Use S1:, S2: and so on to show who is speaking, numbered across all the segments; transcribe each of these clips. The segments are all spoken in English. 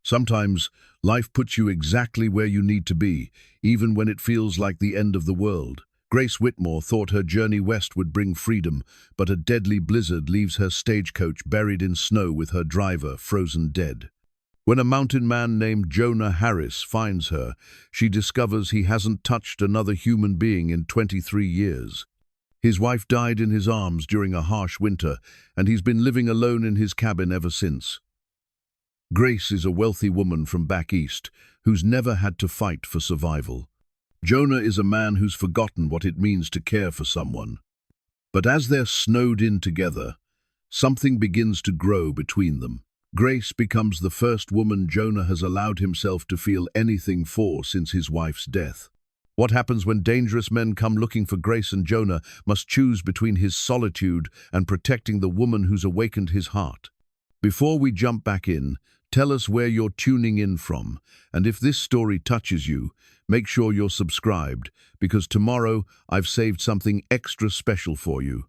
S1: Sometimes life puts you exactly where you need to be, even when it feels like the end of the world. Grace Whitmore thought her journey west would bring freedom, but a deadly blizzard leaves her stagecoach buried in snow with her driver frozen dead. When a mountain man named Jonah Harris finds her, she discovers he hasn't touched another human being in 23 years. His wife died in his arms during a harsh winter, and he's been living alone in his cabin ever since. Grace is a wealthy woman from back east who's never had to fight for survival. Jonah is a man who's forgotten what it means to care for someone. But as they're snowed in together, something begins to grow between them. Grace becomes the first woman Jonah has allowed himself to feel anything for since his wife's death. What happens when dangerous men come looking for Grace and Jonah must choose between his solitude and protecting the woman who's awakened his heart? Before we jump back in, tell us where you're tuning in from, and if this story touches you, make sure you're subscribed, because tomorrow I've saved something extra special for you.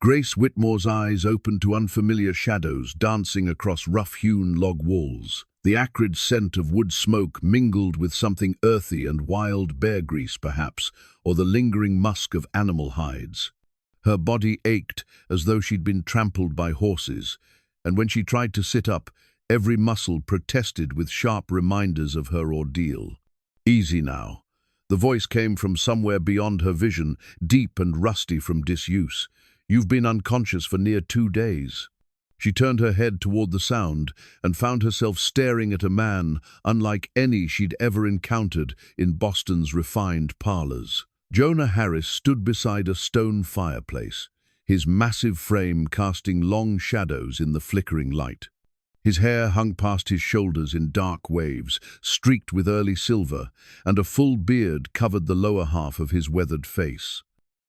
S1: Grace Whitmore's eyes opened to unfamiliar shadows dancing across rough-hewn log walls. The acrid scent of wood smoke mingled with something earthy and wild, bear grease perhaps, or the lingering musk of animal hides. Her body ached as though she'd been trampled by horses, and when she tried to sit up, every muscle protested with sharp reminders of her ordeal. Easy now. The voice came from somewhere beyond her vision, deep and rusty from disuse. You've been unconscious for near 2 days. She turned her head toward the sound and found herself staring at a man unlike any she'd ever encountered in Boston's refined parlors. Jonah Harris stood beside a stone fireplace, his massive frame casting long shadows in the flickering light. His hair hung past his shoulders in dark waves, streaked with early silver, and a full beard covered the lower half of his weathered face.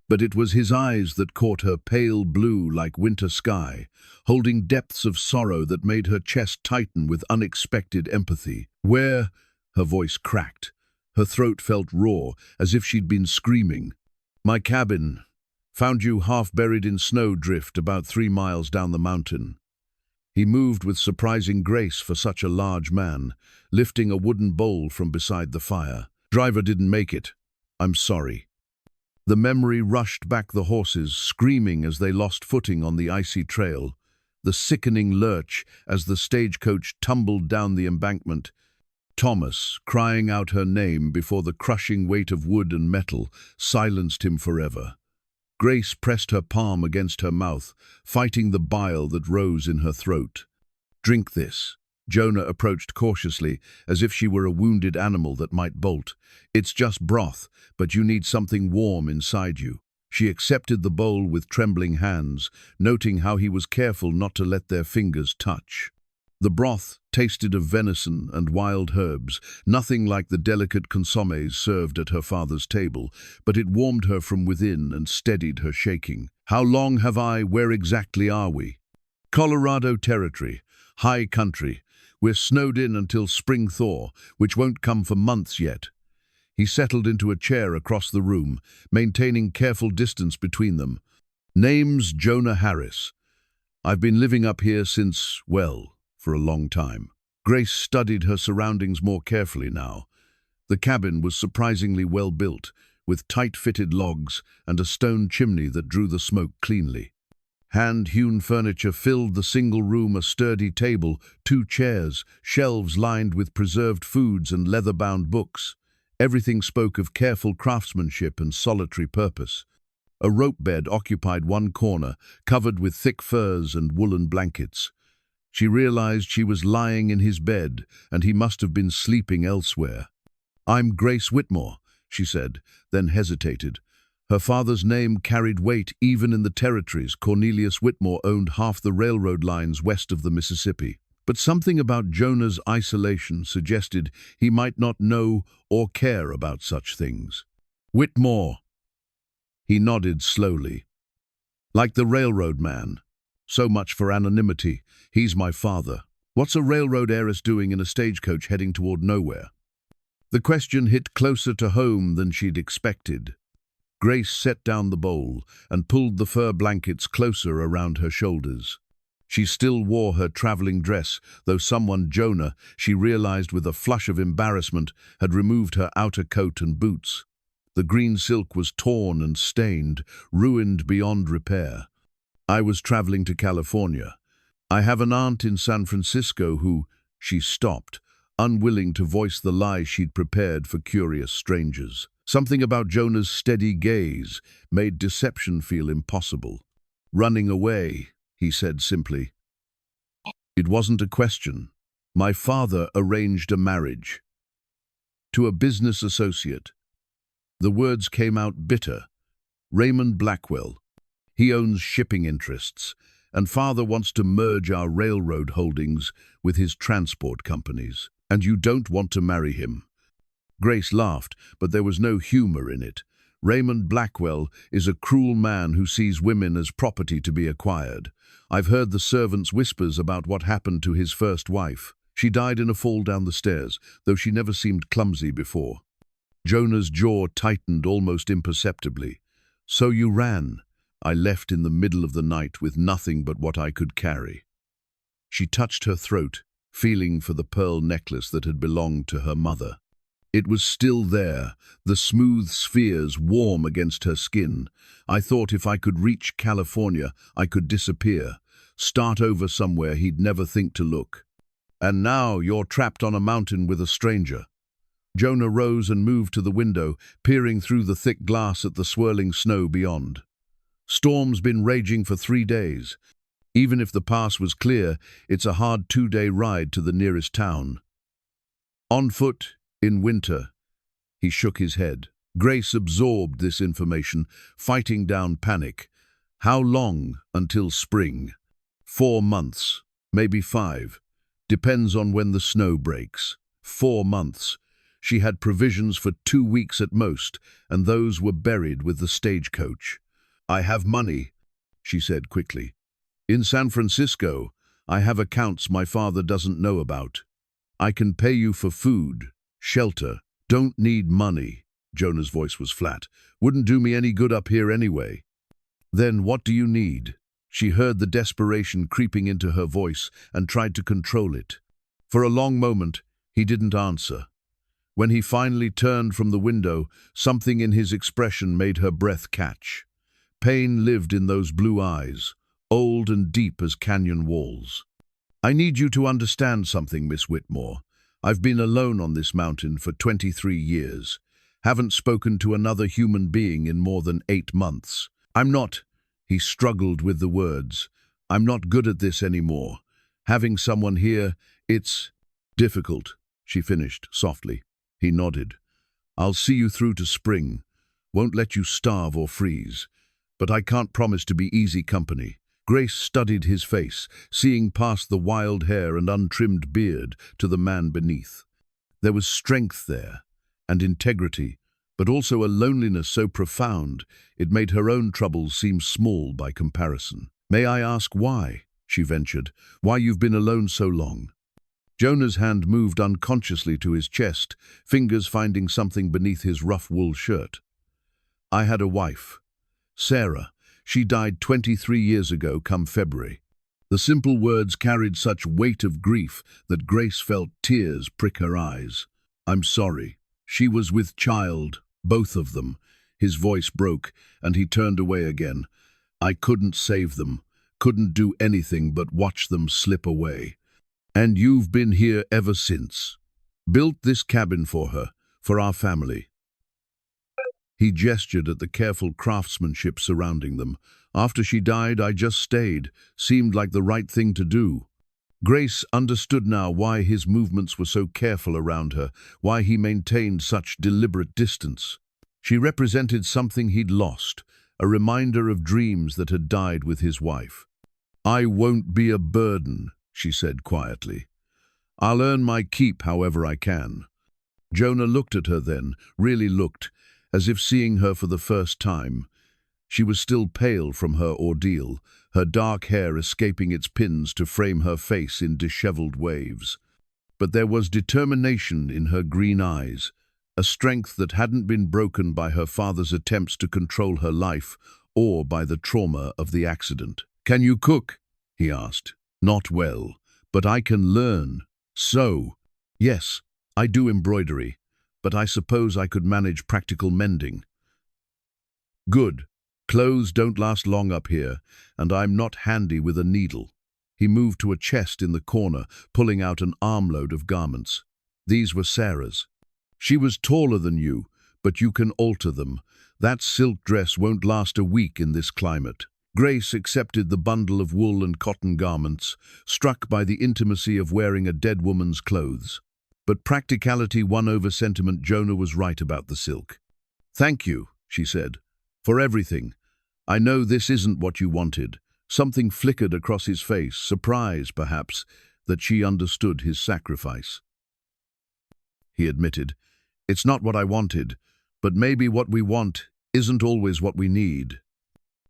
S1: But it was his eyes that caught her, pale blue like winter sky, holding depths of sorrow that made her chest tighten with unexpected empathy. "Where?" Her voice cracked. Her throat felt raw, as if she'd been screaming. "My cabin. Found you half buried in snow drift about 3 miles down the mountain." He moved with surprising grace for such a large man, lifting a wooden bowl from beside the fire. "Driver didn't make it. I'm sorry." The memory rushed back the horses, screaming as they lost footing on the icy trail, the sickening lurch as the stagecoach tumbled down the embankment, Thomas crying out her name before the crushing weight of wood and metal silenced him forever. Grace pressed her palm against her mouth, fighting the bile that rose in her throat. "Drink this." Jonah approached cautiously, as if she were a wounded animal that might bolt. "It's just broth, but you need something warm inside you." She accepted the bowl with trembling hands, noting how he was careful not to let their fingers touch. The broth tasted of venison and wild herbs, nothing like the delicate consommes served at her father's table, but it warmed her from within and steadied her shaking. "How long have I? Where exactly are we?" "Colorado Territory, high country. We're snowed in until spring thaw, which won't come for months yet." He settled into a chair across the room, maintaining careful distance between them. "Name's Jonah Harris. I've been living up here since, well, for a long time." Grace studied her surroundings more carefully now. The cabin was surprisingly well built, with tight-fitted logs and a stone chimney that drew the smoke cleanly. Hand-hewn furniture filled the single room, a sturdy table, 2 chairs, shelves lined with preserved foods and leather-bound books. Everything spoke of careful craftsmanship and solitary purpose. A rope bed occupied one corner, covered with thick furs and woolen blankets. She realized she was lying in his bed, and he must have been sleeping elsewhere. "I'm Grace Whitmore," she said, then hesitated. Her father's name carried weight even in the territories. Cornelius Whitmore owned half the railroad lines west of the Mississippi. But something about Jonah's isolation suggested he might not know or care about such things. "Whitmore." He nodded slowly. "Like the railroad man. So much for anonymity. He's my father." "What's a railroad heiress doing in a stagecoach heading toward nowhere?" The question hit closer to home than she'd expected. Grace set down the bowl and pulled the fur blankets closer around her shoulders. She still wore her traveling dress, though someone, Jonah, she realized with a flush of embarrassment, had removed her outer coat and boots. The green silk was torn and stained, ruined beyond repair. I was traveling to California. I have an aunt in San Francisco who, she stopped, unwilling to voice the lie she'd prepared for curious strangers. Something about Jonah's steady gaze made deception feel impossible. Running away, he said simply. It wasn't a question. My father arranged a marriage. To a business associate. The words came out bitter. Raymond Blackwell. He owns shipping interests, and father wants to merge our railroad holdings with his transport companies. And you don't want to marry him. Grace laughed, but there was no humor in it. Raymond Blackwell is a cruel man who sees women as property to be acquired. I've heard the servants' whispers about what happened to his first wife. She died in a fall down the stairs, though she never seemed clumsy before. Jonah's jaw tightened almost imperceptibly. So you ran. I left in the middle of the night with nothing but what I could carry. She touched her throat, feeling for the pearl necklace that had belonged to her mother. It was still there, the smooth spheres warm against her skin. I thought if I could reach California, I could disappear, start over somewhere he'd never think to look. And now you're trapped on a mountain with a stranger. Jonah rose and moved to the window, peering through the thick glass at the swirling snow beyond. Storm's been raging for 3 days. Even if the pass was clear, it's a hard 2-day ride to the nearest town. On foot, in winter. He shook his head. Grace absorbed this information, fighting down panic. How long until spring? 4 months, maybe 5. Depends on when the snow breaks. 4 months. She had provisions for 2 weeks at most, and those were buried with the stagecoach. I have money, she said quickly. In San Francisco, I have accounts my father doesn't know about. I can pay you for food, shelter. Don't need money. Jonah's voice was flat. Wouldn't do me any good up here anyway. Then what do you need? She heard the desperation creeping into her voice and tried to control it. For a long moment, he didn't answer. When he finally turned from the window, something in his expression made her breath catch. Pain lived in those blue eyes, old and deep as canyon walls. I need you to understand something, Miss Whitmore. I've been alone on this mountain for 23 years. Haven't spoken to another human being in more than 8 months. He struggled with the words. I'm not good at this anymore. Having someone here, it's difficult, she finished softly. He nodded. I'll see you through to spring. Won't let you starve or freeze. But I can't promise to be easy company. Grace studied his face, seeing past the wild hair and untrimmed beard to the man beneath. There was strength there, and integrity, but also a loneliness so profound it made her own troubles seem small by comparison. May I ask why, she ventured, why you've been alone so long? Jonah's hand moved unconsciously to his chest, fingers finding something beneath his rough wool shirt. I had a wife, Sarah. She died 23 years ago come February. The simple words carried such weight of grief that Grace felt tears prick her eyes. I'm sorry. She was with child, both of them. His voice broke, and he turned away again. I couldn't save them, couldn't do anything but watch them slip away. And you've been here ever since. Built this cabin for her, for our family. He gestured at the careful craftsmanship surrounding them. After she died, I just stayed. Seemed like the right thing to do. Grace understood now why his movements were so careful around her, why he maintained such deliberate distance. She represented something he'd lost, a reminder of dreams that had died with his wife. I won't be a burden, she said quietly. I'll earn my keep however I can. Jonah looked at her then, really looked, as if seeing her for the first time. She was still pale from her ordeal, her dark hair escaping its pins to frame her face in disheveled waves. But there was determination in her green eyes, a strength that hadn't been broken by her father's attempts to control her life or by the trauma of the accident. Can you cook? he asked. Not well, but I can learn. So, yes, I do embroidery, but I suppose I could manage practical mending. Good. Clothes don't last long up here, and I'm not handy with a needle. He moved to a chest in the corner, pulling out an armload of garments. These were Sarah's. She was taller than you, but you can alter them. That silk dress won't last a week in this climate. Grace accepted the bundle of wool and cotton garments, struck by the intimacy of wearing a dead woman's clothes. But practicality won over sentiment. Jonah was right about the silk. Thank you, she said, for everything. I know this isn't what you wanted. Something flickered across his face, surprise, perhaps, that she understood his sacrifice. He admitted, it's not what I wanted, but maybe what we want isn't always what we need.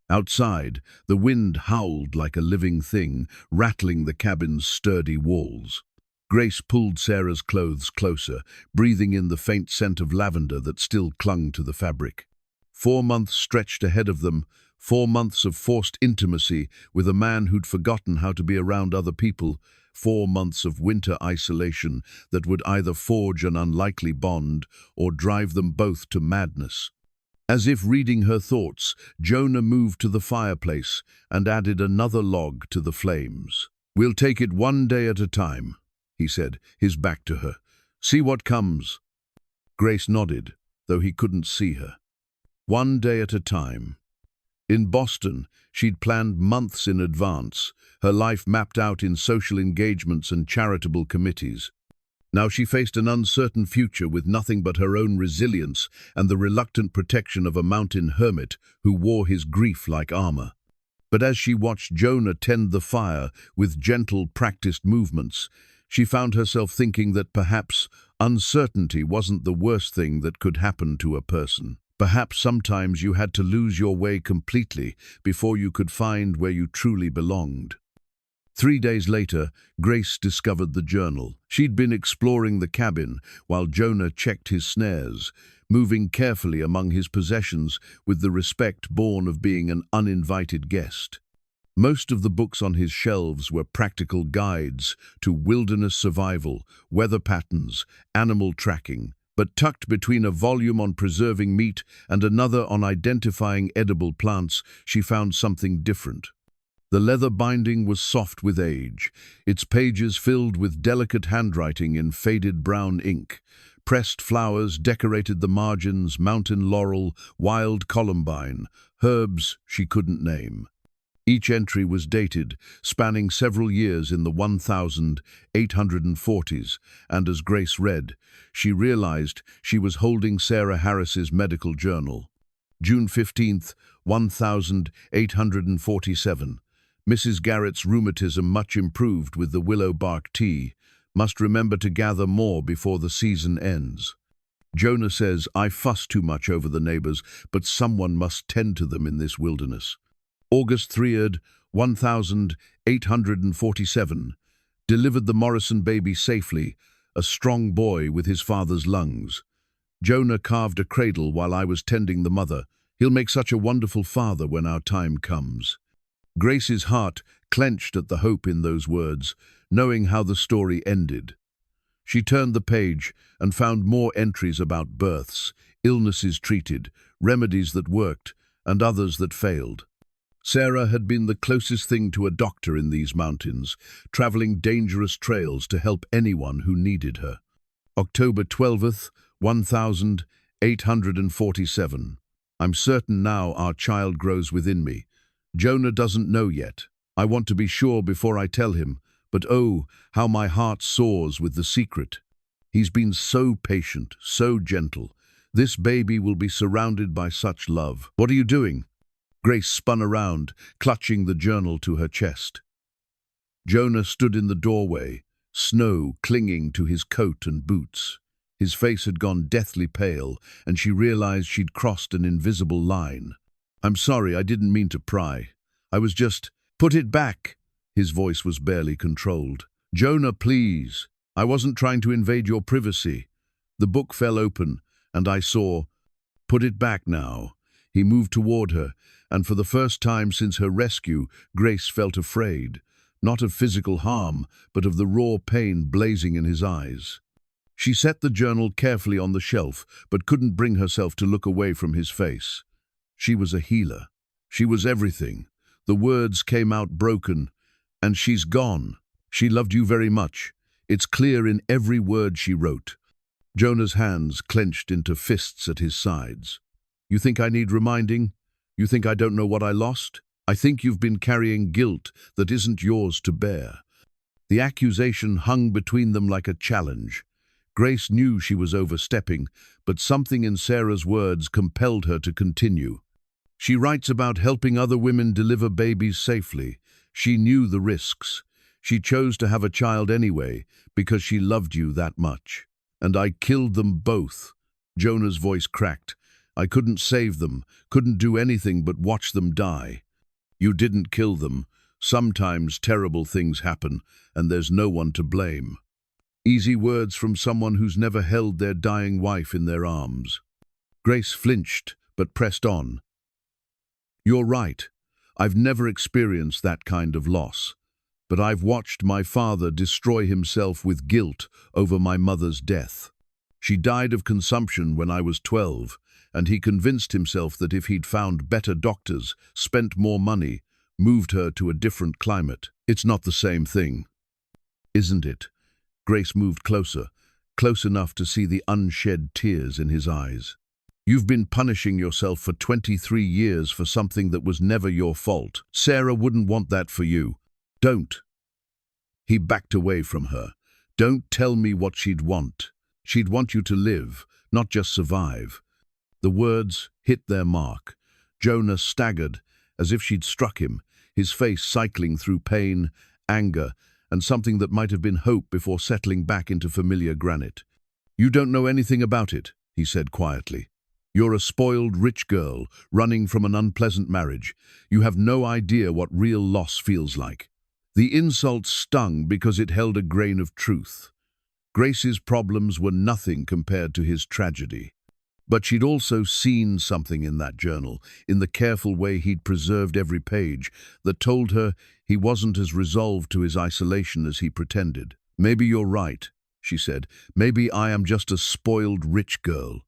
S1: Outside, the wind howled like a living thing, rattling the cabin's sturdy walls. Grace pulled Sarah's clothes closer, breathing in the faint scent of lavender that still clung to the fabric. 4 months stretched ahead of them, 4 months of forced intimacy with a man who'd forgotten how to be around other people, 4 months of winter isolation that would either forge an unlikely bond or drive them both to madness. As if reading her thoughts, Jonah moved to the fireplace and added another log to the flames. We'll take it one day at a time, he said, his back to her. See what comes. Grace nodded, though he couldn't see her. One day at a time. In Boston, she'd planned months in advance, her life mapped out in social engagements and charitable committees. Now she faced an uncertain future with nothing but her own resilience and the reluctant protection of a mountain hermit who wore his grief like armor. But as she watched Jonah tend the fire with gentle, practiced movements, she found herself thinking that perhaps uncertainty wasn't the worst thing that could happen to a person. Perhaps sometimes you had to lose your way completely before you could find where you truly belonged. 3 days later, Grace discovered the journal. She'd been exploring the cabin while Jonah checked his snares, moving carefully among his possessions with the respect born of being an uninvited guest. Most of the books on his shelves were practical guides to wilderness survival, weather patterns, animal tracking, but tucked between a volume on preserving meat and another on identifying edible plants, she found something different. The leather binding was soft with age, its pages filled with delicate handwriting in faded brown ink. Pressed flowers decorated the margins, mountain laurel, wild columbine, herbs she couldn't name. Each entry was dated, spanning several years in the 1840s, and as Grace read, she realized she was holding Sarah Harris's medical journal. June 15th, 1847. Mrs. Garrett's rheumatism much improved with the willow bark tea. Must remember to gather more before the season ends. Jonah says, I fuss too much over the neighbors, but someone must tend to them in this wilderness. August 3rd, 1847. Delivered the Morrison baby safely, a strong boy with his father's lungs. Jonah carved a cradle while I was tending the mother. He'll make such a wonderful father when our time comes. Grace's heart clenched at the hope in those words, knowing how the story ended. She turned the page and found more entries about births, illnesses treated, remedies that worked, and others that failed. Sarah had been the closest thing to a doctor in these mountains, traveling dangerous trails to help anyone who needed her. October 12th, 1847. I'm certain now our child grows within me. Jonah doesn't know yet. I want to be sure before I tell him, but oh, how my heart soars with the secret. He's been so patient, so gentle. This baby will be surrounded by such love. What are you doing? Grace spun around, clutching the journal to her chest. Jonah stood in the doorway, snow clinging to his coat and boots. His face had gone deathly pale, and she realized she'd crossed an invisible line. I'm sorry, I didn't mean to pry. I was just... Put it back! His voice was barely controlled. Jonah, please. I wasn't trying to invade your privacy. The book fell open, and I saw... Put it back now. He moved toward her, and for the first time since her rescue, Grace felt afraid. not of physical harm, but of the raw pain blazing in his eyes. She set the journal carefully on the shelf, but couldn't bring herself to look away from his face. She was a healer. She was everything. The words came out broken. And she's gone. She loved you very much. It's clear in every word she wrote. Jonah's hands clenched into fists at his sides. You think I need reminding? You think I don't know what I lost? I think you've been carrying guilt that isn't yours to bear. The accusation hung between them like a challenge. Grace knew she was overstepping, but something in Sarah's words compelled her to continue. She writes about helping other women deliver babies safely. She knew the risks. She chose to have a child anyway because she loved you that much. And I killed them both. Jonah's voice cracked. I couldn't save them, couldn't do anything but watch them die. You didn't kill them. Sometimes terrible things happen, and there's no one to blame. Easy words from someone who's never held their dying wife in their arms. Grace flinched, but pressed on. You're right. I've never experienced that kind of loss. But I've watched my father destroy himself with guilt over my mother's death. She died of consumption when I was 12, and he convinced himself that if he'd found better doctors, spent more money, moved her to a different climate. It's not the same thing. Isn't it? Grace moved closer, close enough to see the unshed tears in his eyes. You've been punishing yourself for 23 years for something that was never your fault. Sarah wouldn't want that for you. Don't. He backed away from her. Don't tell me what she'd want. She'd want you to live, not just survive. The words hit their mark. Jonah staggered, as if she'd struck him, his face cycling through pain, anger, and something that might have been hope before settling back into familiar granite. You don't know anything about it, he said quietly. You're a spoiled rich girl, running from an unpleasant marriage. You have no idea what real loss feels like. The insult stung because it held a grain of truth. Grace's problems were nothing compared to his tragedy. But she'd also seen something in that journal, in the careful way he'd preserved every page, that told her he wasn't as resolved to his isolation as he pretended. Maybe you're right, she said. Maybe I am just a spoiled rich girl.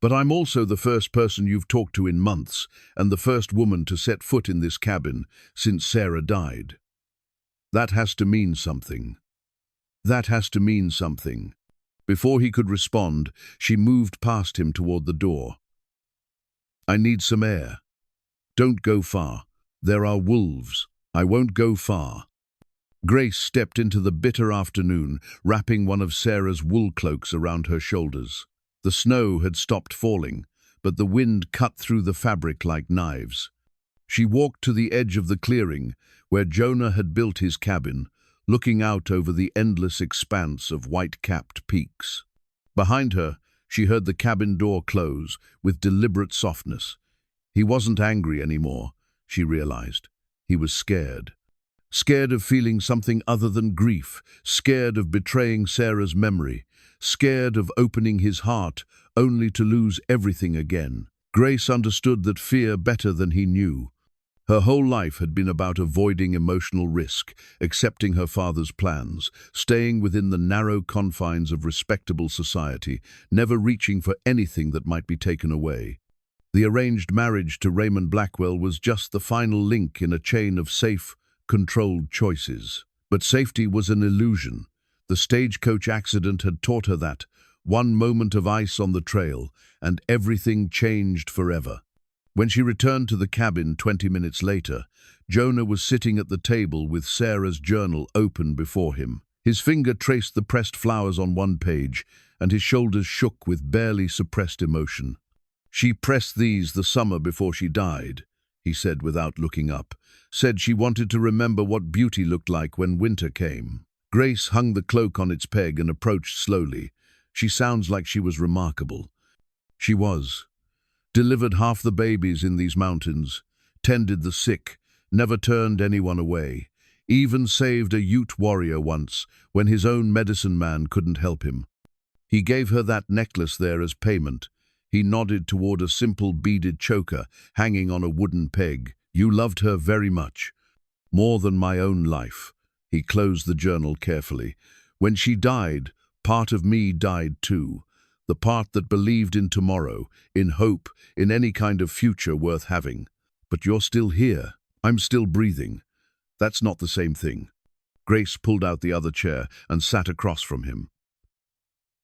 S1: But I'm also the first person you've talked to in months, and the first woman to set foot in this cabin since Sarah died. That has to mean something. That has to mean something. Before he could respond, she moved past him toward the door. I need some air. Don't go far. There are wolves. I won't go far. Grace stepped into the bitter afternoon, wrapping one of Sarah's wool cloaks around her shoulders. The snow had stopped falling, but the wind cut through the fabric like knives. She walked to the edge of the clearing, where Jonah had built his cabin, looking out over the endless expanse of white-capped peaks. Behind her, she heard the cabin door close with deliberate softness. He wasn't angry anymore, she realized. He was scared. Scared of feeling something other than grief, scared of betraying Sarah's memory, scared of opening his heart only to lose everything again. Grace understood that fear better than he knew. Her whole life had been about avoiding emotional risk, accepting her father's plans, staying within the narrow confines of respectable society, never reaching for anything that might be taken away. The arranged marriage to Raymond Blackwell was just the final link in a chain of safe, controlled choices. But safety was an illusion. The stagecoach accident had taught her that. One moment of ice on the trail, and everything changed forever. When she returned to the cabin 20 minutes later, Jonah was sitting at the table with Sarah's journal open before him. His finger traced the pressed flowers on one page, and his shoulders shook with barely suppressed emotion. She pressed these the summer before she died, he said without looking up. Said she wanted to remember what beauty looked like when winter came. Grace hung the cloak on its peg and approached slowly. She sounds like she was remarkable. She was. Delivered half the babies in these mountains, tended the sick, never turned anyone away, even saved a Ute warrior once when his own medicine man couldn't help him. He gave her that necklace there as payment. He nodded toward a simple beaded choker hanging on a wooden peg. You loved her very much, more than my own life. He closed the journal carefully. When she died, part of me died too. The part that believed in tomorrow, in hope, in any kind of future worth having. But you're still here. I'm still breathing. That's not the same thing. Grace pulled out the other chair and sat across from him.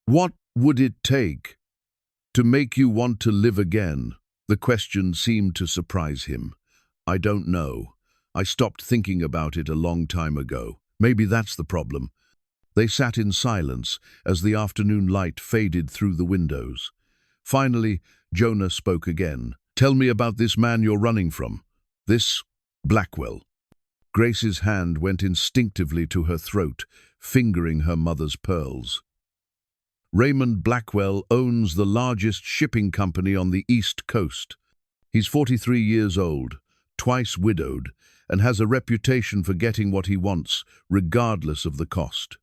S1: What would it take to make you want to live again? The question seemed to surprise him. I don't know. I stopped thinking about it a long time ago. Maybe that's the problem. They sat in silence as the afternoon light faded through the windows. Finally, Jonah spoke again. Tell me about this man you're running from. This Blackwell. Grace's hand went instinctively to her throat, fingering her mother's pearls. Raymond Blackwell owns the largest shipping company on the East Coast. He's 43 years old, twice widowed, and has a reputation for getting what he wants, regardless of the cost.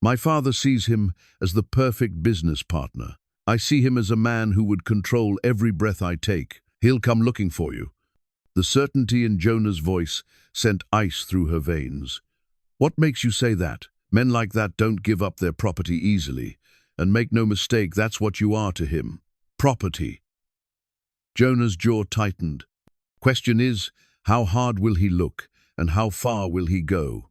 S1: My father sees him as the perfect business partner. I see him as a man who would control every breath I take. He'll come looking for you. The certainty in Jonah's voice sent ice through her veins. What makes you say that? Men like that don't give up their property easily. And make no mistake, that's what you are to him. Property. Jonah's jaw tightened. Question is, how hard will he look, and how far will he go?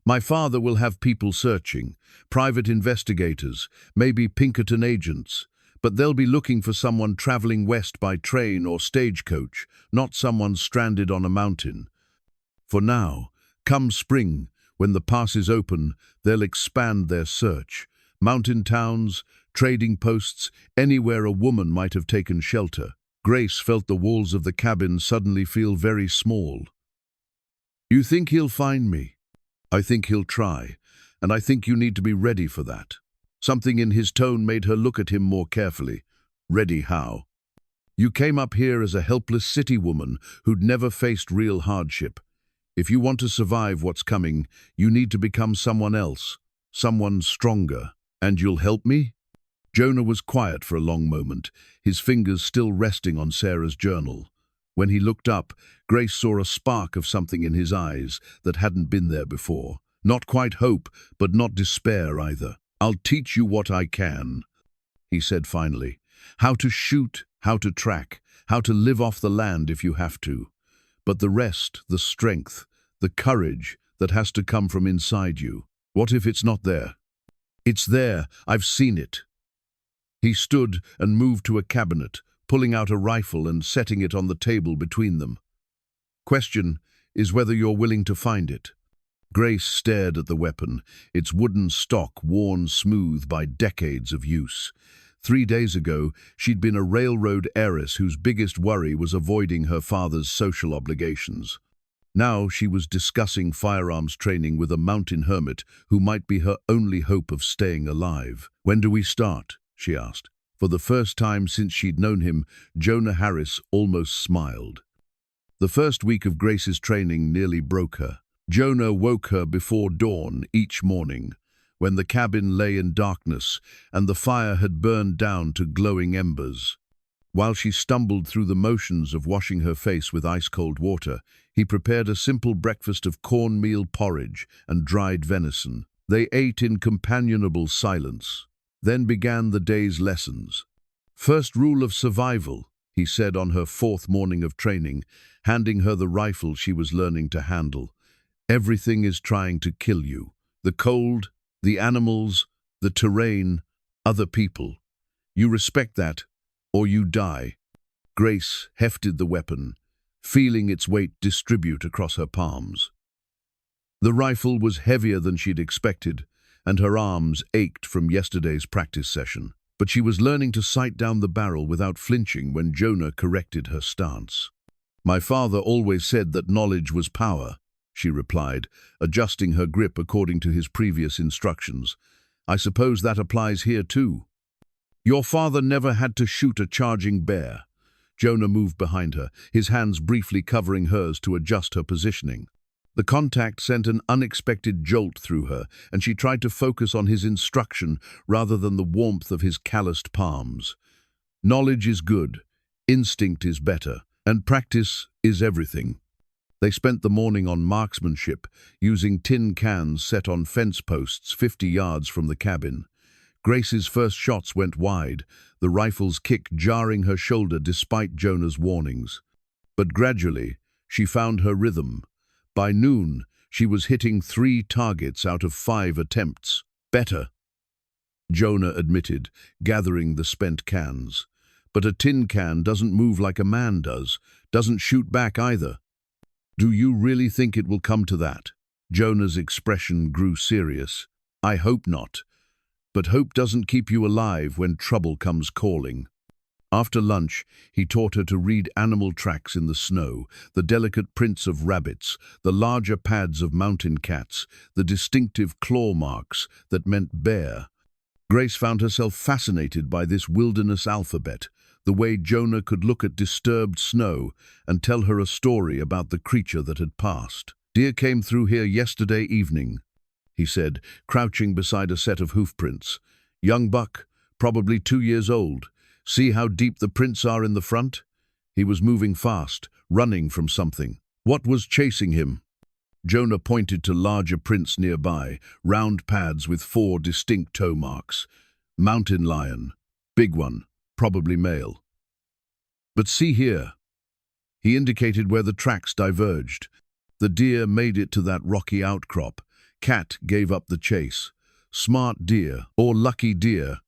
S1: My father will have people searching, private investigators, maybe Pinkerton agents, but they'll be looking for someone traveling west by train or stagecoach, not someone stranded on a mountain. For now, come spring, when the passes open, they'll expand their search. Mountain towns, trading posts, anywhere a woman might have taken shelter. Grace felt the walls of the cabin suddenly feel very small. You think he'll find me? I think he'll try, and I think you need to be ready for that. Something in his tone made her look at him more carefully. Ready how? You came up here as a helpless city woman who'd never faced real hardship. If you want to survive what's coming, you need to become someone else, someone stronger. And you'll help me? Jonah was quiet for a long moment, his fingers still resting on Sarah's journal. When he looked up, Grace saw a spark of something in his eyes that hadn't been there before. Not quite hope, but not despair either. I'll teach you what I can, he said finally. How to shoot, how to track, how to live off the land if you have to. But the rest, the strength, the courage that has to come from inside you. What if it's not there? It's there, I've seen it. He stood and moved to a cabinet, pulling out a rifle and setting it on the table between them. Question is whether you're willing to find it. Grace stared at the weapon, its wooden stock worn smooth by decades of use. 3 days ago, she'd been a railroad heiress whose biggest worry was avoiding her father's social obligations. Now she was discussing firearms training with a mountain hermit who might be her only hope of staying alive. When do we start? She asked. For the first time since she'd known him, Jonah Harris almost smiled. The first week of Grace's training nearly broke her. Jonah woke her before dawn each morning, when the cabin lay in darkness and the fire had burned down to glowing embers. While she stumbled through the motions of washing her face with ice-cold water, he prepared a simple breakfast of cornmeal porridge and dried venison. They ate in companionable silence. Then began the day's lessons. First rule of survival, he said on her 4th morning of training, handing her the rifle she was learning to handle. Everything is trying to kill you. The cold, the animals, the terrain, other people. You respect that, or you die. Grace hefted the weapon, feeling its weight distribute across her palms. The rifle was heavier than she'd expected, and her arms ached from yesterday's practice session. But she was learning to sight down the barrel without flinching when Jonah corrected her stance. My father always said that knowledge was power, she replied, adjusting her grip according to his previous instructions. I suppose that applies here too. Your father never had to shoot a charging bear. Jonah moved behind her, his hands briefly covering hers to adjust her positioning. The contact sent an unexpected jolt through her, and she tried to focus on his instruction rather than the warmth of his calloused palms. Knowledge is good, instinct is better, and practice is everything. They spent the morning on marksmanship, using tin cans set on fence posts 50 yards from the cabin. Grace's first shots went wide, the rifle's kick jarring her shoulder despite Jonah's warnings. But gradually, she found her rhythm. By noon, she was hitting 3 targets out of 5 attempts. Better, Jonah admitted, gathering the spent cans. But a tin can doesn't move like a man does, doesn't shoot back either. Do you really think it will come to that? Jonah's expression grew serious. I hope not. But hope doesn't keep you alive when trouble comes calling. After lunch, he taught her to read animal tracks in the snow, the delicate prints of rabbits, the larger pads of mountain cats, the distinctive claw marks that meant bear. Grace found herself fascinated by this wilderness alphabet, the way Jonah could look at disturbed snow and tell her a story about the creature that had passed. Deer came through here yesterday evening, he said, crouching beside a set of hoof prints. Young buck, probably 2 years old. See how deep the prints are in the front? He was moving fast, running from something. What was chasing him? Jonah pointed to larger prints nearby, round pads with 4 distinct toe marks. Mountain lion. Big one, probably male. But see here. He indicated where the tracks diverged. The deer made it to that rocky outcrop. Cat gave up the chase. Smart deer, or lucky deer.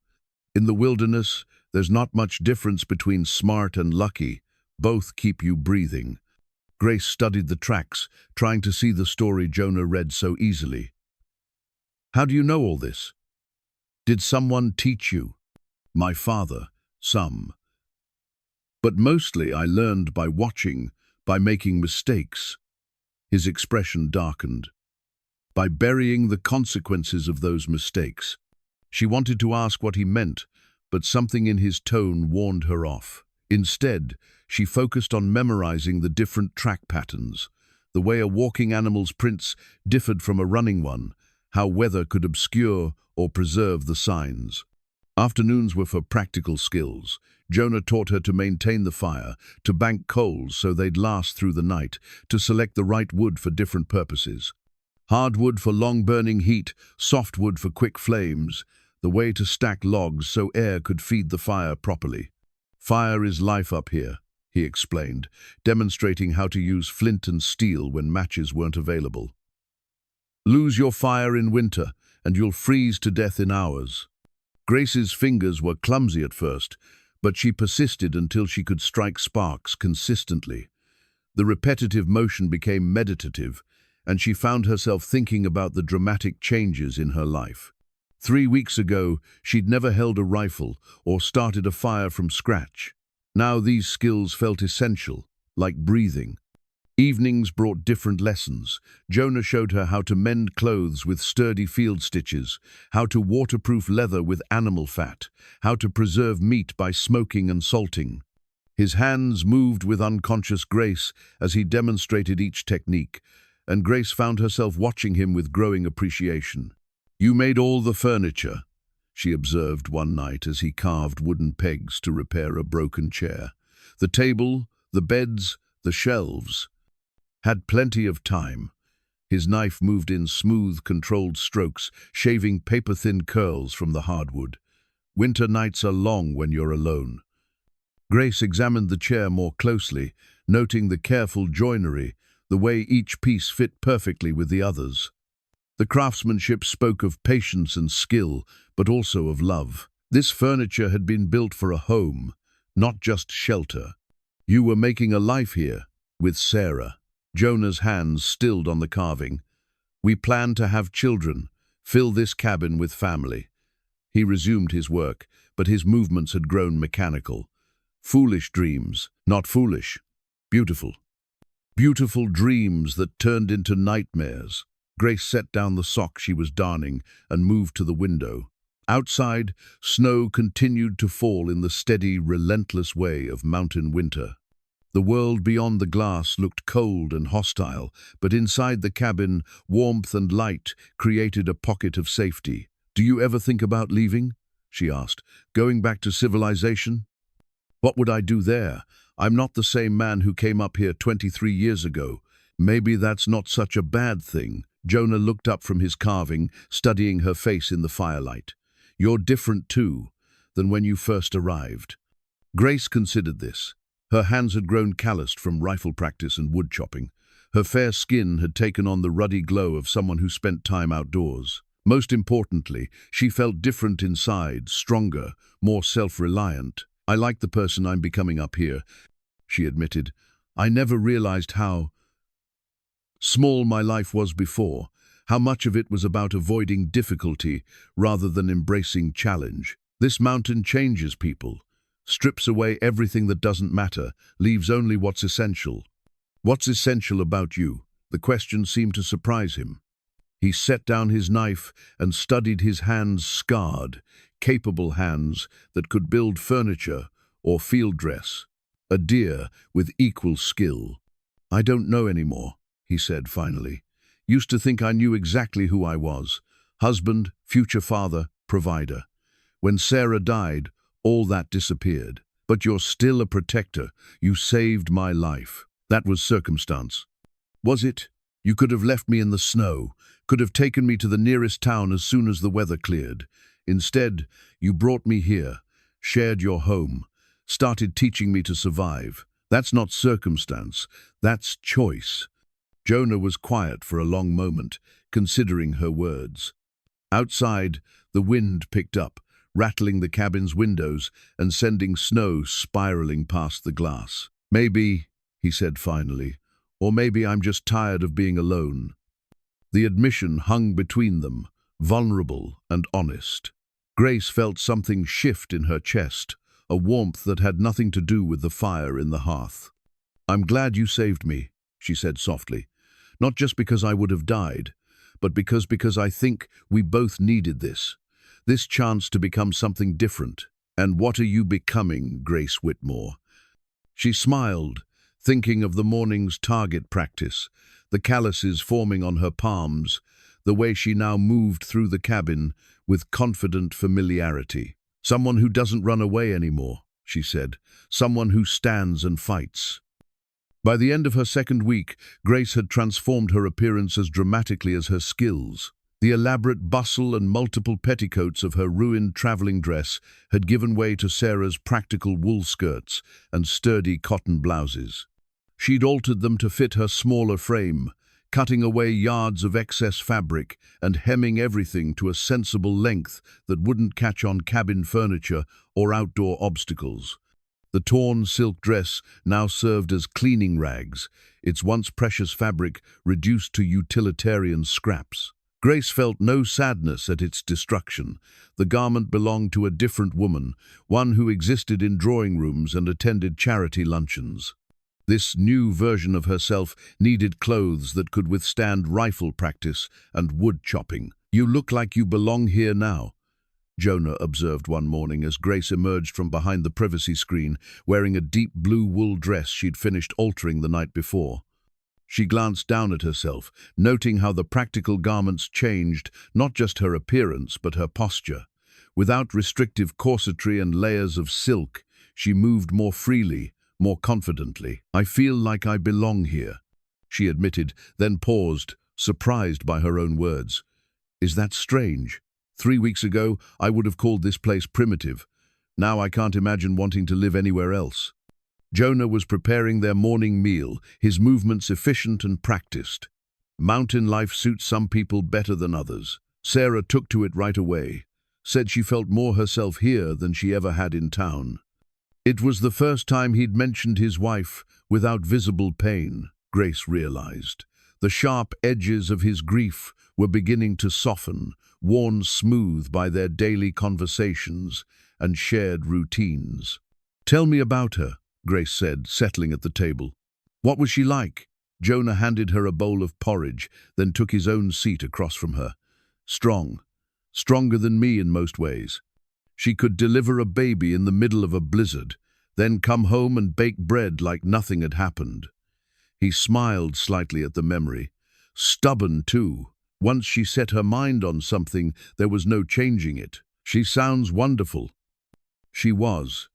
S1: In the wilderness, there's not much difference between smart and lucky. Both keep you breathing. Grace studied the tracks, trying to see the story Jonah read so easily. How do you know all this? Did someone teach you? My father, some. But mostly I learned by watching, by making mistakes. His expression darkened. By burying the consequences of those mistakes. She wanted to ask what he meant, but something in his tone warned her off. Instead, she focused on memorizing the different track patterns, the way a walking animal's prints differed from a running one, how weather could obscure or preserve the signs. Afternoons were for practical skills. Jonah taught her to maintain the fire, to bank coals so they'd last through the night, to select the right wood for different purposes. Hardwood for long-burning heat, softwood for quick flames, the way to stack logs so air could feed the fire properly. Fire is life up here, he explained, demonstrating how to use flint and steel when matches weren't available. Lose your fire in winter, and you'll freeze to death in hours. Grace's fingers were clumsy at first, but she persisted until she could strike sparks consistently. The repetitive motion became meditative, and she found herself thinking about the dramatic changes in her life. 3 weeks ago, she'd never held a rifle or started a fire from scratch. Now these skills felt essential, like breathing. Evenings brought different lessons. Jonah showed her how to mend clothes with sturdy field stitches, how to waterproof leather with animal fat, how to preserve meat by smoking and salting. His hands moved with unconscious grace as he demonstrated each technique, and Grace found herself watching him with growing appreciation. You made all the furniture, she observed one night as he carved wooden pegs to repair a broken chair. The table, the beds, the shelves. Had plenty of time. His knife moved in smooth, controlled strokes, shaving paper-thin curls from the hardwood. Winter nights are long when you're alone. Grace examined the chair more closely, noting the careful joinery, the way each piece fit perfectly with the others. The craftsmanship spoke of patience and skill, but also of love. This furniture had been built for a home, not just shelter. You were making a life here, with Sarah. Jonah's hands stilled on the carving. We planned to have children, fill this cabin with family. He resumed his work, but his movements had grown mechanical. Foolish dreams, not foolish, beautiful. Beautiful dreams that turned into nightmares. Grace set down the sock she was darning and moved to the window. Outside, snow continued to fall in the steady, relentless way of mountain winter. The world beyond the glass looked cold and hostile, but inside the cabin, warmth and light created a pocket of safety. Do you ever think about leaving? She asked. Going back to civilization? What would I do there? I'm not the same man who came up here 23 years ago. Maybe that's not such a bad thing. Jonah looked up from his carving, studying her face in the firelight. You're different too than when you first arrived. Grace considered this. Her hands had grown calloused from rifle practice and wood chopping. Her fair skin had taken on the ruddy glow of someone who spent time outdoors. Most importantly, she felt different inside, stronger, more self-reliant. I like the person I'm becoming up here, she admitted. I never realized how small my life was before, how much of it was about avoiding difficulty rather than embracing challenge. This mountain changes people, strips away everything that doesn't matter, leaves only what's essential. What's essential about you? The question seemed to surprise him. He set down his knife and studied his hands, scarred, capable hands that could build furniture or field dress. A deer with equal skill. I don't know anymore, he said finally. Used to think I knew exactly who I was. Husband, future father, provider. When Sarah died, all that disappeared. But you're still a protector. You saved my life. That was circumstance. Was it? You could have left me in the snow, could have taken me to the nearest town as soon as the weather cleared. Instead, you brought me here, shared your home, started teaching me to survive. That's not circumstance, that's choice. Jonah was quiet for a long moment, considering her words. Outside, the wind picked up, rattling the cabin's windows and sending snow spiraling past the glass. Maybe, he said finally, or maybe I'm just tired of being alone. The admission hung between them, vulnerable and honest. Grace felt something shift in her chest, a warmth that had nothing to do with the fire in the hearth. I'm glad you saved me, she said softly. Not just because I would have died, but because I think we both needed this chance to become something different. And what are you becoming, Grace Whitmore? She smiled, thinking of the morning's target practice, the calluses forming on her palms, the way she now moved through the cabin with confident familiarity. Someone who doesn't run away anymore, she said. Someone who stands and fights. By the end of her second week, Grace had transformed her appearance as dramatically as her skills. The elaborate bustle and multiple petticoats of her ruined traveling dress had given way to Sarah's practical wool skirts and sturdy cotton blouses. She'd altered them to fit her smaller frame, cutting away yards of excess fabric and hemming everything to a sensible length that wouldn't catch on cabin furniture or outdoor obstacles. The torn silk dress now served as cleaning rags, its once precious fabric reduced to utilitarian scraps. Grace felt no sadness at its destruction. The garment belonged to a different woman, one who existed in drawing rooms and attended charity luncheons. This new version of herself needed clothes that could withstand rifle practice and wood chopping. You look like you belong here now, Jonah observed one morning as Grace emerged from behind the privacy screen, wearing a deep blue wool dress she'd finished altering the night before. She glanced down at herself, noting how the practical garments changed not just her appearance but her posture. Without restrictive corsetry and layers of silk, she moved more freely, more confidently. I feel like I belong here, she admitted, then paused, surprised by her own words. Is that strange? 3 weeks ago, I would have called this place primitive. Now I can't imagine wanting to live anywhere else. Jonah was preparing their morning meal, his movements efficient and practiced. Mountain life suits some people better than others. Sarah took to it right away, said she felt more herself here than she ever had in town. It was the first time he'd mentioned his wife without visible pain, Grace realized. The sharp edges of his grief were beginning to soften, worn smooth by their daily conversations and shared routines. Tell me about her, Grace said, settling at the table. What was she like? Jonah handed her a bowl of porridge, then took his own seat across from her. Strong. Stronger than me in most ways. She could deliver a baby in the middle of a blizzard, then come home and bake bread like nothing had happened. He smiled slightly at the memory. Stubborn, too. Once she set her mind on something, there was no changing it. She sounds wonderful. She was.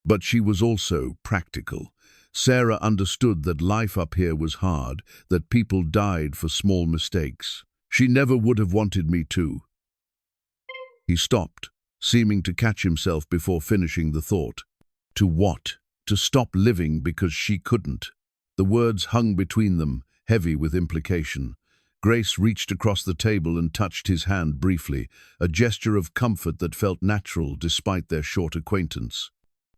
S1: But she was also practical. Sarah understood that life up here was hard, that people died for small mistakes. She never would have wanted me to. He stopped, seeming to catch himself before finishing the thought. To what? To stop living because she couldn't. The words hung between them, heavy with implication. Grace reached across the table and touched his hand briefly, a gesture of comfort that felt natural despite their short acquaintance.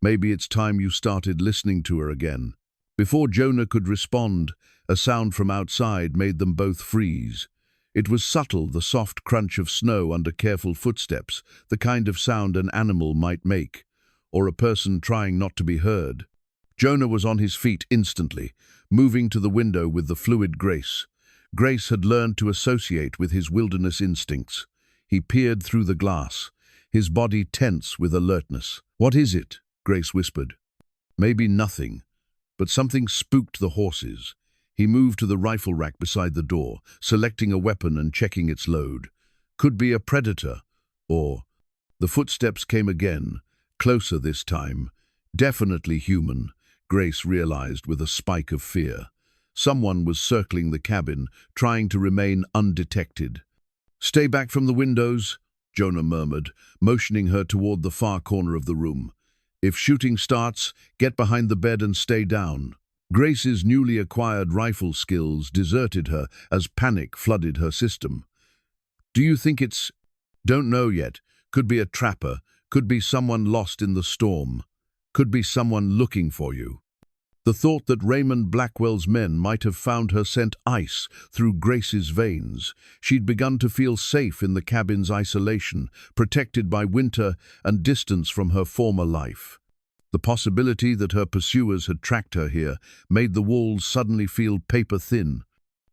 S1: Maybe it's time you started listening to her again. Before Jonah could respond, a sound from outside made them both freeze. It was subtle, the soft crunch of snow under careful footsteps, the kind of sound an animal might make, or a person trying not to be heard. Jonah was on his feet instantly, moving to the window with the fluid Grace. Grace had learned to associate with his wilderness instincts. He peered through the glass, his body tense with alertness. "What is it?" Grace whispered. "Maybe nothing, but something spooked the horses." He moved to the rifle rack beside the door, selecting a weapon and checking its load. Could be a predator, or... The footsteps came again, closer this time. Definitely human, Grace realized with a spike of fear. Someone was circling the cabin, trying to remain undetected. "Stay back from the windows," Jonah murmured, motioning her toward the far corner of the room. "If shooting starts, get behind the bed and stay down." Grace's newly acquired rifle skills deserted her as panic flooded her system. "Do you think it's—" "Don't know yet. Could be a trapper, could be someone lost in the storm, could be someone looking for you." The thought that Raymond Blackwell's men might have found her sent ice through Grace's veins. She'd begun to feel safe in the cabin's isolation, protected by winter and distance from her former life. The possibility that her pursuers had tracked her here made the walls suddenly feel paper-thin.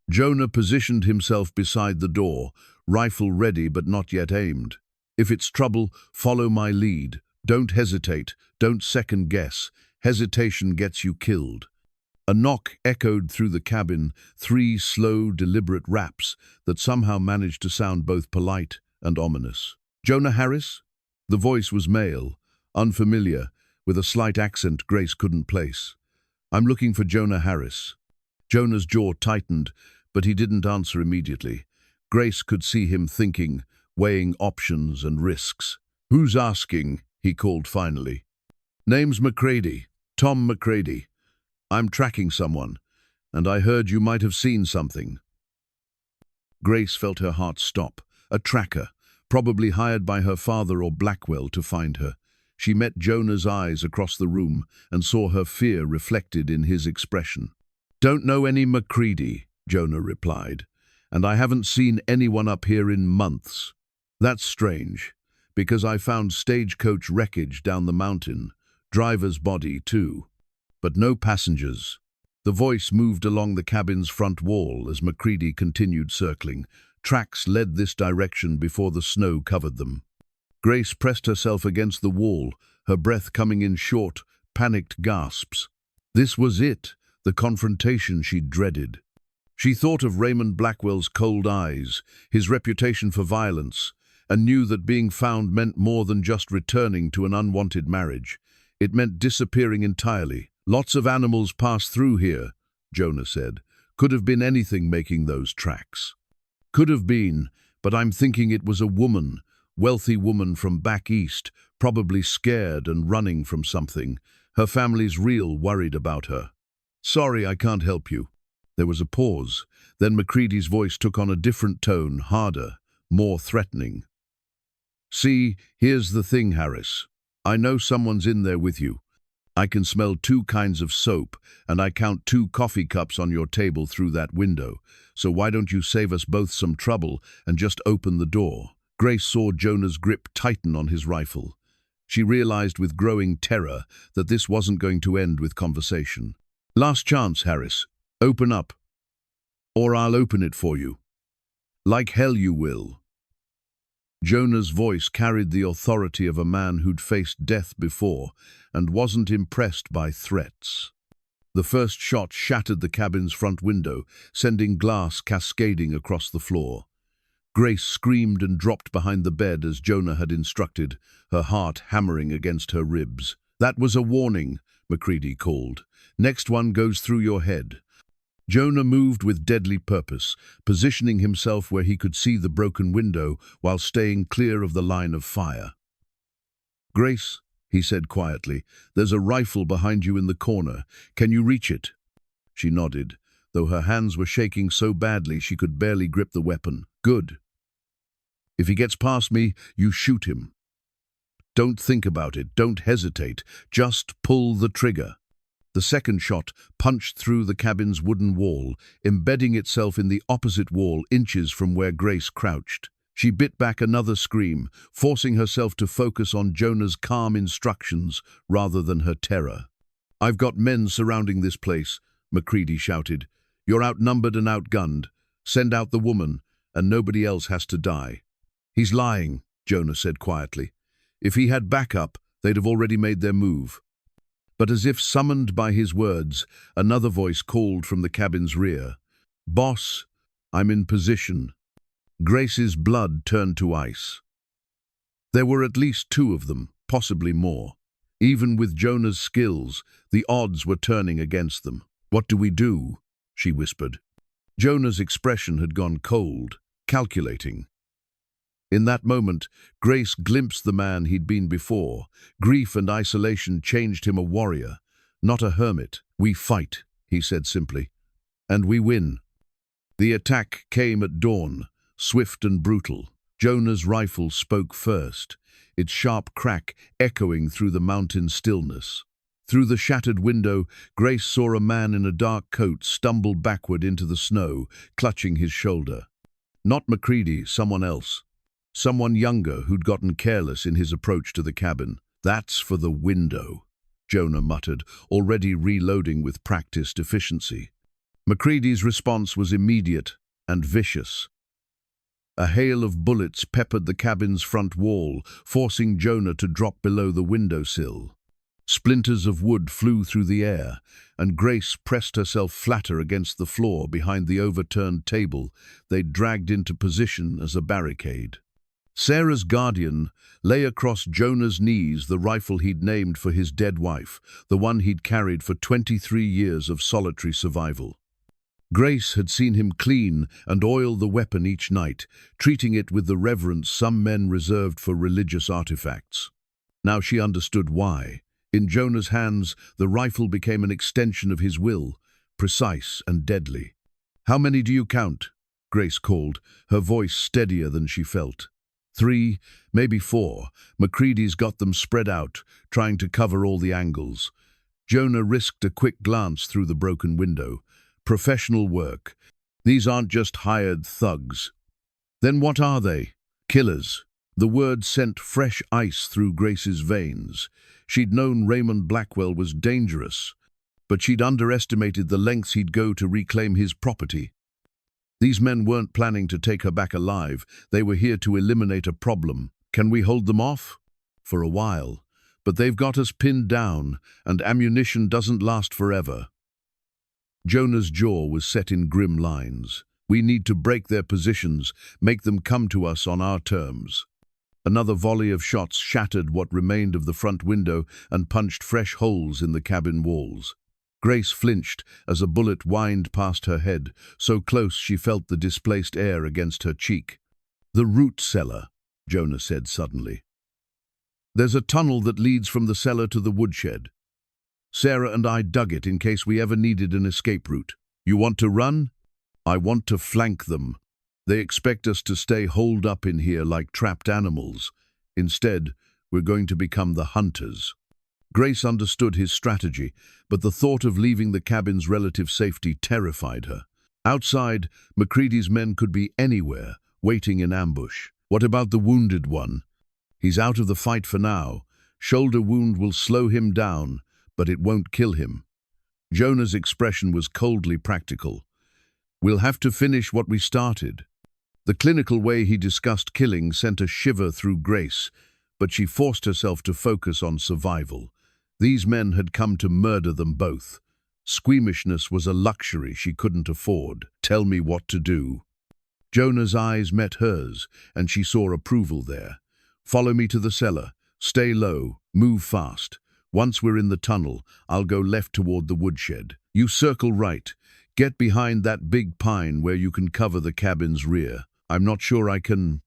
S1: Jonah positioned himself beside the door, rifle ready but not yet aimed. "If it's trouble, follow my lead. Don't hesitate, don't second-guess. Hesitation gets you killed." A knock echoed through the cabin, 3 slow, deliberate raps that somehow managed to sound both polite and ominous. "Jonah Harris?" The voice was male, unfamiliar, with a slight accent Grace couldn't place. "I'm looking for Jonah Harris." Jonah's jaw tightened, but he didn't answer immediately. Grace could see him thinking, weighing options and risks. "Who's asking?" he called finally. "Name's McCready. Tom McCready. I'm tracking someone, and I heard you might have seen something." Grace felt her heart stop. A tracker, probably hired by her father or Blackwell to find her. She met Jonah's eyes across the room and saw her fear reflected in his expression. "Don't know any McCready," Jonah replied, "and I haven't seen anyone up here in months." "That's strange, because I found stagecoach wreckage down the mountain. Driver's body, too. But no passengers." The voice moved along the cabin's front wall as McCready continued circling. Tracks led this direction before the snow covered them. Grace pressed herself against the wall, her breath coming in short, panicked gasps. This was it, the confrontation she'd dreaded. She thought of Raymond Blackwell's cold eyes, his reputation for violence, and knew that being found meant more than just returning to an unwanted marriage. It meant disappearing entirely. "Lots of animals pass through here," Jonah said. "Could have been anything making those tracks." "Could have been, but I'm thinking it was a woman, wealthy woman from back east, probably scared and running from something. Her family's real worried about her." "Sorry, I can't help you." There was a pause. Then McCready's voice took on a different tone, harder, more threatening. "See, here's the thing, Harris. I know someone's in there with you. I can smell 2 kinds of soap, and I count 2 coffee cups on your table through that window. So why don't you save us both some trouble and just open the door?" Grace saw Jonah's grip tighten on his rifle. She realized with growing terror that this wasn't going to end with conversation. "Last chance, Harris. Open up. Or I'll open it for you. Like hell you will." Jonah's voice carried the authority of a man who'd faced death before and wasn't impressed by threats. The first shot shattered the cabin's front window, sending glass cascading across the floor. Grace screamed and dropped behind the bed as Jonah had instructed, her heart hammering against her ribs. "That was a warning," McCready called. "Next one goes through your head." Jonah moved with deadly purpose, positioning himself where he could see the broken window while staying clear of the line of fire. "Grace," he said quietly, "there's a rifle behind you in the corner. Can you reach it?" She nodded, though her hands were shaking so badly she could barely grip the weapon. "Good. If he gets past me, you shoot him. Don't think about it, don't hesitate, just pull the trigger." The second shot punched through the cabin's wooden wall, embedding itself in the opposite wall inches from where Grace crouched. She bit back another scream, forcing herself to focus on Jonah's calm instructions rather than her terror. "I've got men surrounding this place," McCready shouted. "You're outnumbered and outgunned. Send out the woman, and nobody else has to die." "He's lying," Jonah said quietly. "If he had backup, they'd have already made their move." But as if summoned by his words, another voice called from the cabin's rear. "Boss, I'm in position." Grace's blood turned to ice. There were at least two of them, possibly more. Even with Jonah's skills, the odds were turning against them. "What do we do?" she whispered. Jonah's expression had gone cold, calculating. In that moment, Grace glimpsed the man he'd been before. Grief and isolation changed him a warrior, not a hermit. "We fight," he said simply, "and we win." The attack came at dawn, swift and brutal. Jonah's rifle spoke first, its sharp crack echoing through the mountain stillness. Through the shattered window, Grace saw a man in a dark coat stumble backward into the snow, clutching his shoulder. Not McCready, someone else. Someone younger who'd gotten careless in his approach to the cabin. "That's for the window," Jonah muttered, already reloading with practiced efficiency. McCready's response was immediate and vicious. A hail of bullets peppered the cabin's front wall, forcing Jonah to drop below the windowsill. Splinters of wood flew through the air, and Grace pressed herself flatter against the floor behind the overturned table they'd dragged into position as a barricade. Sarah's guardian lay across Jonah's knees, the rifle he'd named for his dead wife, the one he'd carried for 23 years of solitary survival. Grace had seen him clean and oil the weapon each night, treating it with the reverence some men reserved for religious artifacts. Now she understood why. In Jonah's hands, the rifle became an extension of his will, precise and deadly. "How many do you count?" Grace called, her voice steadier than she felt. 3, maybe 4. McCready's got them spread out, trying to cover all the angles. Jonah risked a quick glance through the broken window. Professional work. These aren't just hired thugs. Then what are they? Killers. The word sent fresh ice through Grace's veins. She'd known Raymond Blackwell was dangerous, but she'd underestimated the lengths he'd go to reclaim his property. These men weren't planning to take her back alive. They were here to eliminate a problem. "Can we hold them off?" "For a while. But they've got us pinned down, and ammunition doesn't last forever." Jonah's jaw was set in grim lines. "We need to break their positions, make them come to us on our terms." Another volley of shots shattered what remained of the front window and punched fresh holes in the cabin walls. Grace flinched as a bullet whined past her head, so close she felt the displaced air against her cheek. "The root cellar," Jonah said suddenly. "There's a tunnel that leads from the cellar to the woodshed. Sarah and I dug it in case we ever needed an escape route. You want to run? I want to flank them. They expect us to stay holed up in here like trapped animals. Instead, we're going to become the hunters." Grace understood his strategy, but the thought of leaving the cabin's relative safety terrified her. Outside, McCready's men could be anywhere, waiting in ambush. "What about the wounded one?" "He's out of the fight for now. Shoulder wound will slow him down, but it won't kill him." Jonah's expression was coldly practical. "We'll have to finish what we started." The clinical way he discussed killing sent a shiver through Grace, but she forced herself to focus on survival. These men had come to murder them both. Squeamishness was a luxury she couldn't afford. "Tell me what to do." Jonah's eyes met hers, and she saw approval there. "Follow me to the cellar. Stay low. Move fast. Once we're in the tunnel, I'll go left toward the woodshed. You circle right. Get behind that big pine where you can cover the cabin's rear. I'm not sure I can.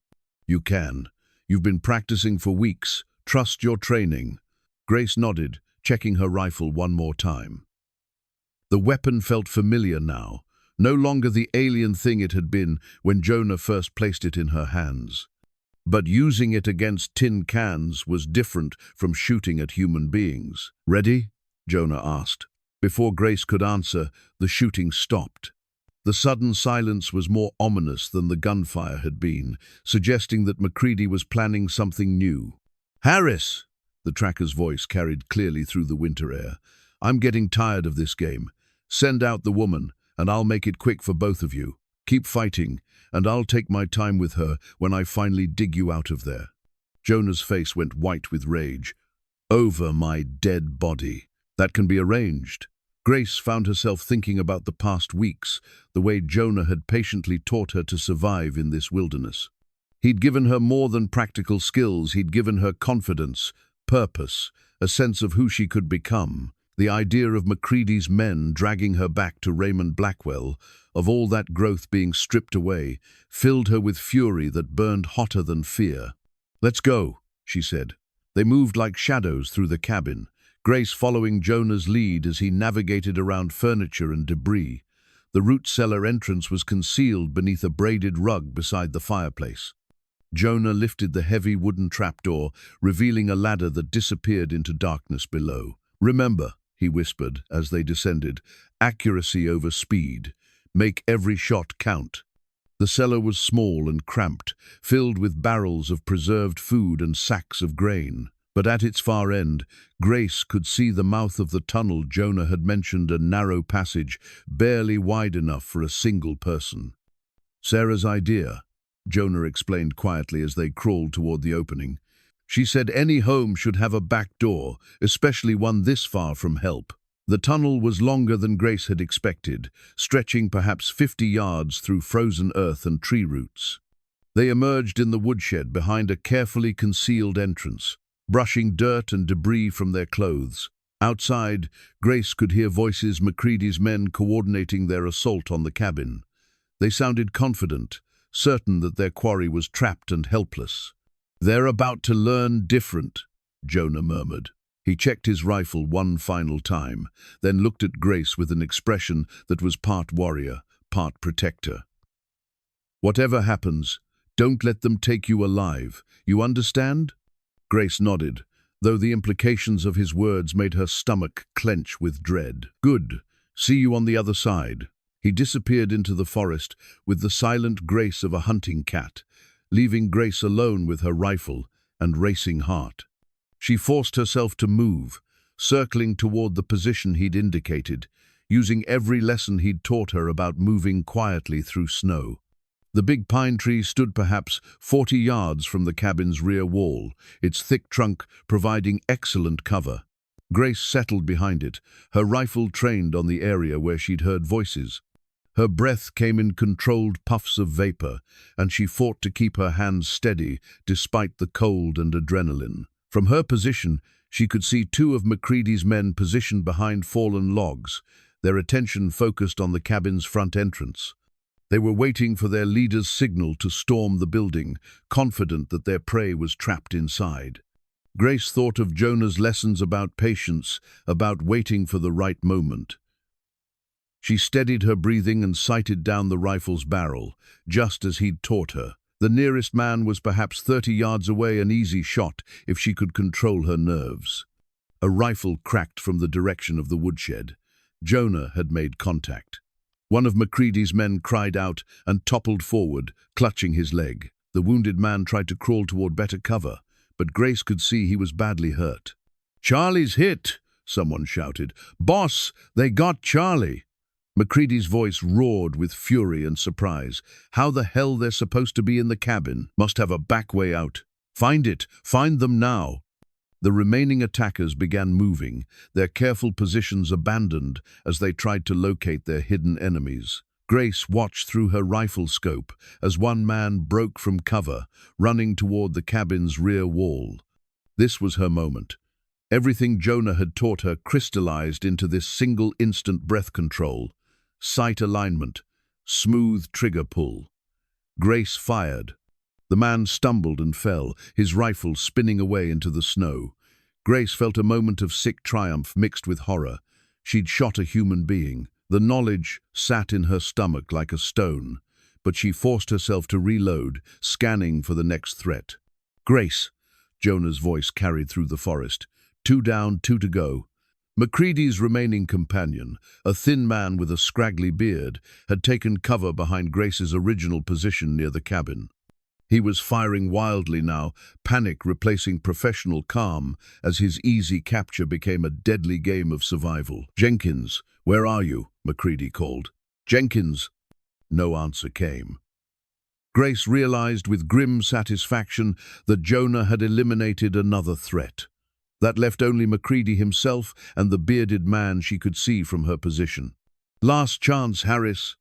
S1: You can. You've been practicing for weeks. Trust your training. Grace nodded, checking her rifle one more time. The weapon felt familiar now, no longer the alien thing it had been when Jonah first placed it in her hands. But using it against tin cans was different from shooting at human beings. "Ready?" Jonah asked. Before Grace could answer, the shooting stopped. The sudden silence was more ominous than the gunfire had been, suggesting that MacCready was planning something new. "Harris!" The tracker's voice carried clearly through the winter air. "I'm getting tired of this game. Send out the woman, and I'll make it quick for both of you. Keep fighting, and I'll take my time with her when I finally dig you out of there." Jonah's face went white with rage. "Over my dead body. That can be arranged." Grace found herself thinking about the past weeks, the way Jonah had patiently taught her to survive in this wilderness. He'd given her more than practical skills, he'd given her confidence, purpose, a sense of who she could become. The idea of MacCready's men dragging her back to Raymond Blackwell, of all that growth being stripped away, filled her with fury that burned hotter than fear. "Let's go," she said. They moved like shadows through the cabin, Grace following Jonah's lead as he navigated around furniture and debris. The root cellar entrance was concealed beneath a braided rug beside the fireplace. Jonah lifted the heavy wooden trapdoor, revealing a ladder that disappeared into darkness below. "Remember," he whispered as they descended, "accuracy over speed. Make every shot count." The cellar was small and cramped, filled with barrels of preserved food and sacks of grain. But at its far end, Grace could see the mouth of the tunnel Jonah had mentioned, a narrow passage, barely wide enough for a single person. "Sarah's idea," Jonah explained quietly as they crawled toward the opening. "She said any home should have a back door, especially one this far from help." The tunnel was longer than Grace had expected, stretching perhaps 50 yards through frozen earth and tree roots. They emerged in the woodshed behind a carefully concealed entrance, brushing dirt and debris from their clothes. Outside, Grace could hear voices, MacCready's men coordinating their assault on the cabin. They sounded confident, certain that their quarry was trapped and helpless. "They're about to learn different," Jonah murmured. He checked his rifle one final time, then looked at Grace with an expression that was part warrior, part protector. "Whatever happens, don't let them take you alive. You understand?" Grace nodded, though the implications of his words made her stomach clench with dread. "Good. See you on the other side." He disappeared into the forest with the silent grace of a hunting cat, leaving Grace alone with her rifle and racing heart. She forced herself to move, circling toward the position he'd indicated, using every lesson he'd taught her about moving quietly through snow. The big pine tree stood perhaps 40 yards from the cabin's rear wall, its thick trunk providing excellent cover. Grace settled behind it, her rifle trained on the area where she'd heard voices. Her breath came in controlled puffs of vapor, and she fought to keep her hands steady despite the cold and adrenaline. From her position, she could see 2 of MacCready's men positioned behind fallen logs, their attention focused on the cabin's front entrance. They were waiting for their leader's signal to storm the building, confident that their prey was trapped inside. Grace thought of Jonah's lessons about patience, about waiting for the right moment. She steadied her breathing and sighted down the rifle's barrel, just as he'd taught her. The nearest man was perhaps 30 yards away, an easy shot if she could control her nerves. A rifle cracked from the direction of the woodshed. Jonah had made contact. One of MacCready's men cried out and toppled forward, clutching his leg. The wounded man tried to crawl toward better cover, but Grace could see he was badly hurt. "Charlie's hit!" someone shouted. "Boss, they got Charlie!" MacCready's voice roared with fury and surprise. "How the hell they're supposed to be in the cabin? Must have a back way out. Find it! Find them now!" The remaining attackers began moving, their careful positions abandoned as they tried to locate their hidden enemies. Grace watched through her rifle scope as one man broke from cover, running toward the cabin's rear wall. This was her moment. Everything Jonah had taught her crystallized into this single instant breath control, sight alignment, smooth trigger pull. Grace fired. The man stumbled and fell, his rifle spinning away into the snow. Grace felt a moment of sick triumph mixed with horror. She'd shot a human being. The knowledge sat in her stomach like a stone, but she forced herself to reload, scanning for the next threat. "Grace," Jonah's voice carried through the forest. "Two down, two to go." MacCready's remaining companion, a thin man with a scraggly beard, had taken cover behind Grace's original position near the cabin. He was firing wildly now, panic replacing professional calm as his easy capture became a deadly game of survival. "Jenkins, where are you?" MacCready called. "Jenkins!" No answer came. Grace realized with grim satisfaction that Jonah had eliminated another threat. That left only MacCready himself and the bearded man she could see from her position. "Last chance, Harris."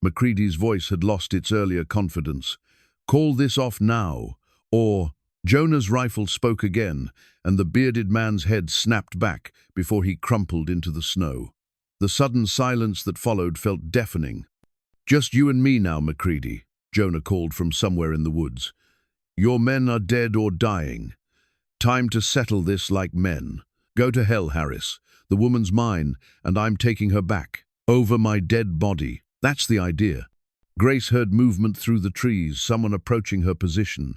S1: MacCready's voice had lost its earlier confidence. "Call this off now, or—" Jonah's rifle spoke again, and the bearded man's head snapped back before he crumpled into the snow. The sudden silence that followed felt deafening. "Just you and me now, MacCready," Jonah called from somewhere in the woods. "Your men are dead or dying. Time to settle this like men. Go to hell, Harris. The woman's mine, and I'm taking her back. Over my dead body. That's the idea." Grace heard movement through the trees, someone approaching her position.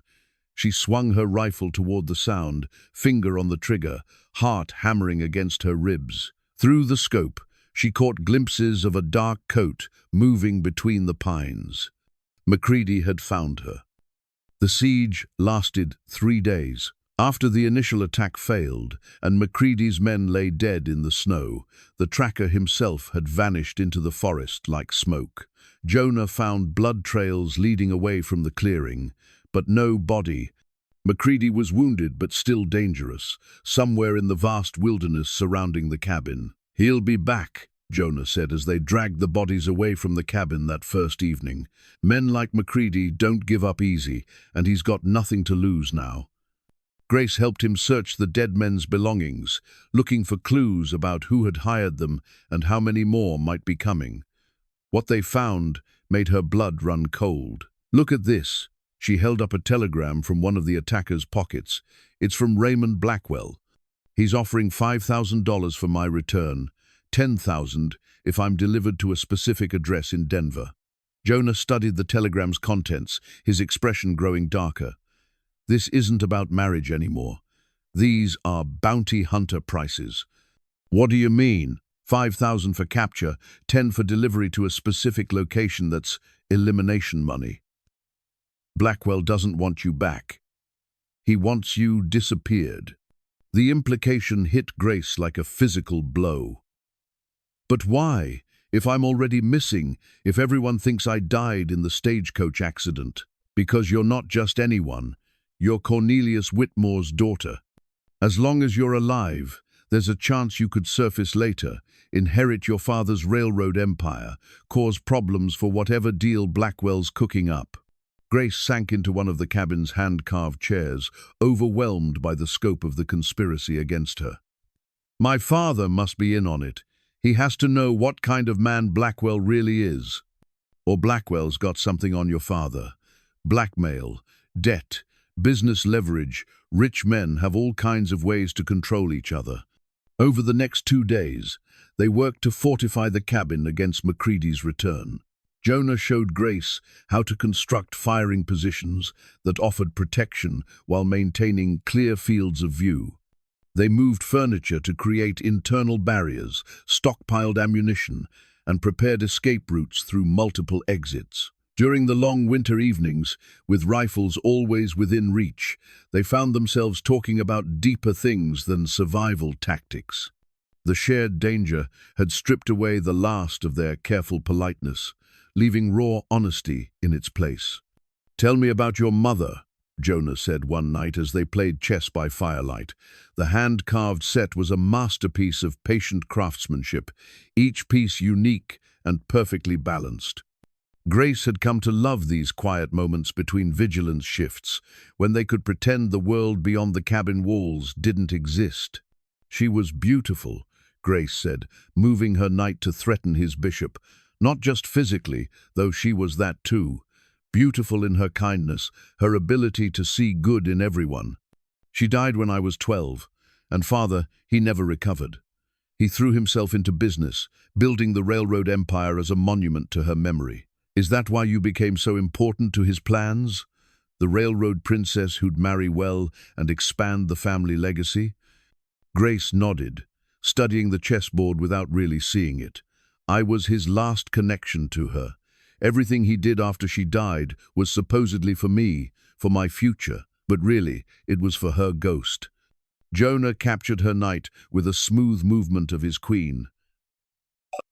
S1: She swung her rifle toward the sound, finger on the trigger, heart hammering against her ribs. Through the scope, she caught glimpses of a dark coat moving between the pines. MacCready had found her. The siege lasted 3 days. After the initial attack failed, and MacCready's men lay dead in the snow, the tracker himself had vanished into the forest like smoke. Jonah found blood trails leading away from the clearing, but no body. MacCready was wounded but still dangerous, somewhere in the vast wilderness surrounding the cabin. "He'll be back," Jonah said as they dragged the bodies away from the cabin that first evening. "Men like MacCready don't give up easy, and he's got nothing to lose now." Grace helped him search the dead men's belongings, looking for clues about who had hired them and how many more might be coming. What they found made her blood run cold. "Look at this." She held up a telegram from one of the attacker's pockets. "It's from Raymond Blackwell. He's offering $5,000 for my return, $10,000 if I'm delivered to a specific address in Denver." Jonah studied the telegram's contents, his expression growing darker. "This isn't about marriage anymore. These are bounty hunter prices." "What do you mean?" $5,000 for capture, 10 for delivery to a specific location. That's elimination money. Blackwell doesn't want you back. He wants you disappeared. The implication hit Grace like a physical blow. "But why? If I'm already missing, if everyone thinks I died in the stagecoach accident?" "Because you're not just anyone. You're Cornelius Whitmore's daughter. As long as you're alive, there's a chance you could surface later, inherit your father's railroad empire, cause problems for whatever deal Blackwell's cooking up." Grace sank into one of the cabin's hand-carved chairs, overwhelmed by the scope of the conspiracy against her. "My father must be in on it. He has to know what kind of man Blackwell really is. Or Blackwell's got something on your father. Blackmail, debt, business leverage. Rich men have all kinds of ways to control each other." Over the next 2 days, they worked to fortify the cabin against MacCready's return. Jonah showed Grace how to construct firing positions that offered protection while maintaining clear fields of view. They moved furniture to create internal barriers, stockpiled ammunition, and prepared escape routes through multiple exits. During the long winter evenings, with rifles always within reach, they found themselves talking about deeper things than survival tactics. The shared danger had stripped away the last of their careful politeness, leaving raw honesty in its place. "Tell me about your mother," Jonah said one night as they played chess by firelight. The hand-carved set was a masterpiece of patient craftsmanship, each piece unique and perfectly balanced. Grace had come to love these quiet moments between vigilance shifts, when they could pretend the world beyond the cabin walls didn't exist. She was beautiful, Grace said, moving her knight to threaten his bishop. Not just physically, though she was that too. Beautiful in her kindness, her ability to see good in everyone. She died when I was 12, and father, he never recovered. He threw himself into business, building the railroad empire as a monument to her memory. Is that why you became so important to his plans? The railroad princess who'd marry well and expand the family legacy? Grace nodded, studying the chessboard without really seeing it. I was his last connection to her. Everything he did after she died was supposedly for me, for my future, but really, it was for her ghost. Jonah captured her knight with a smooth movement of his queen.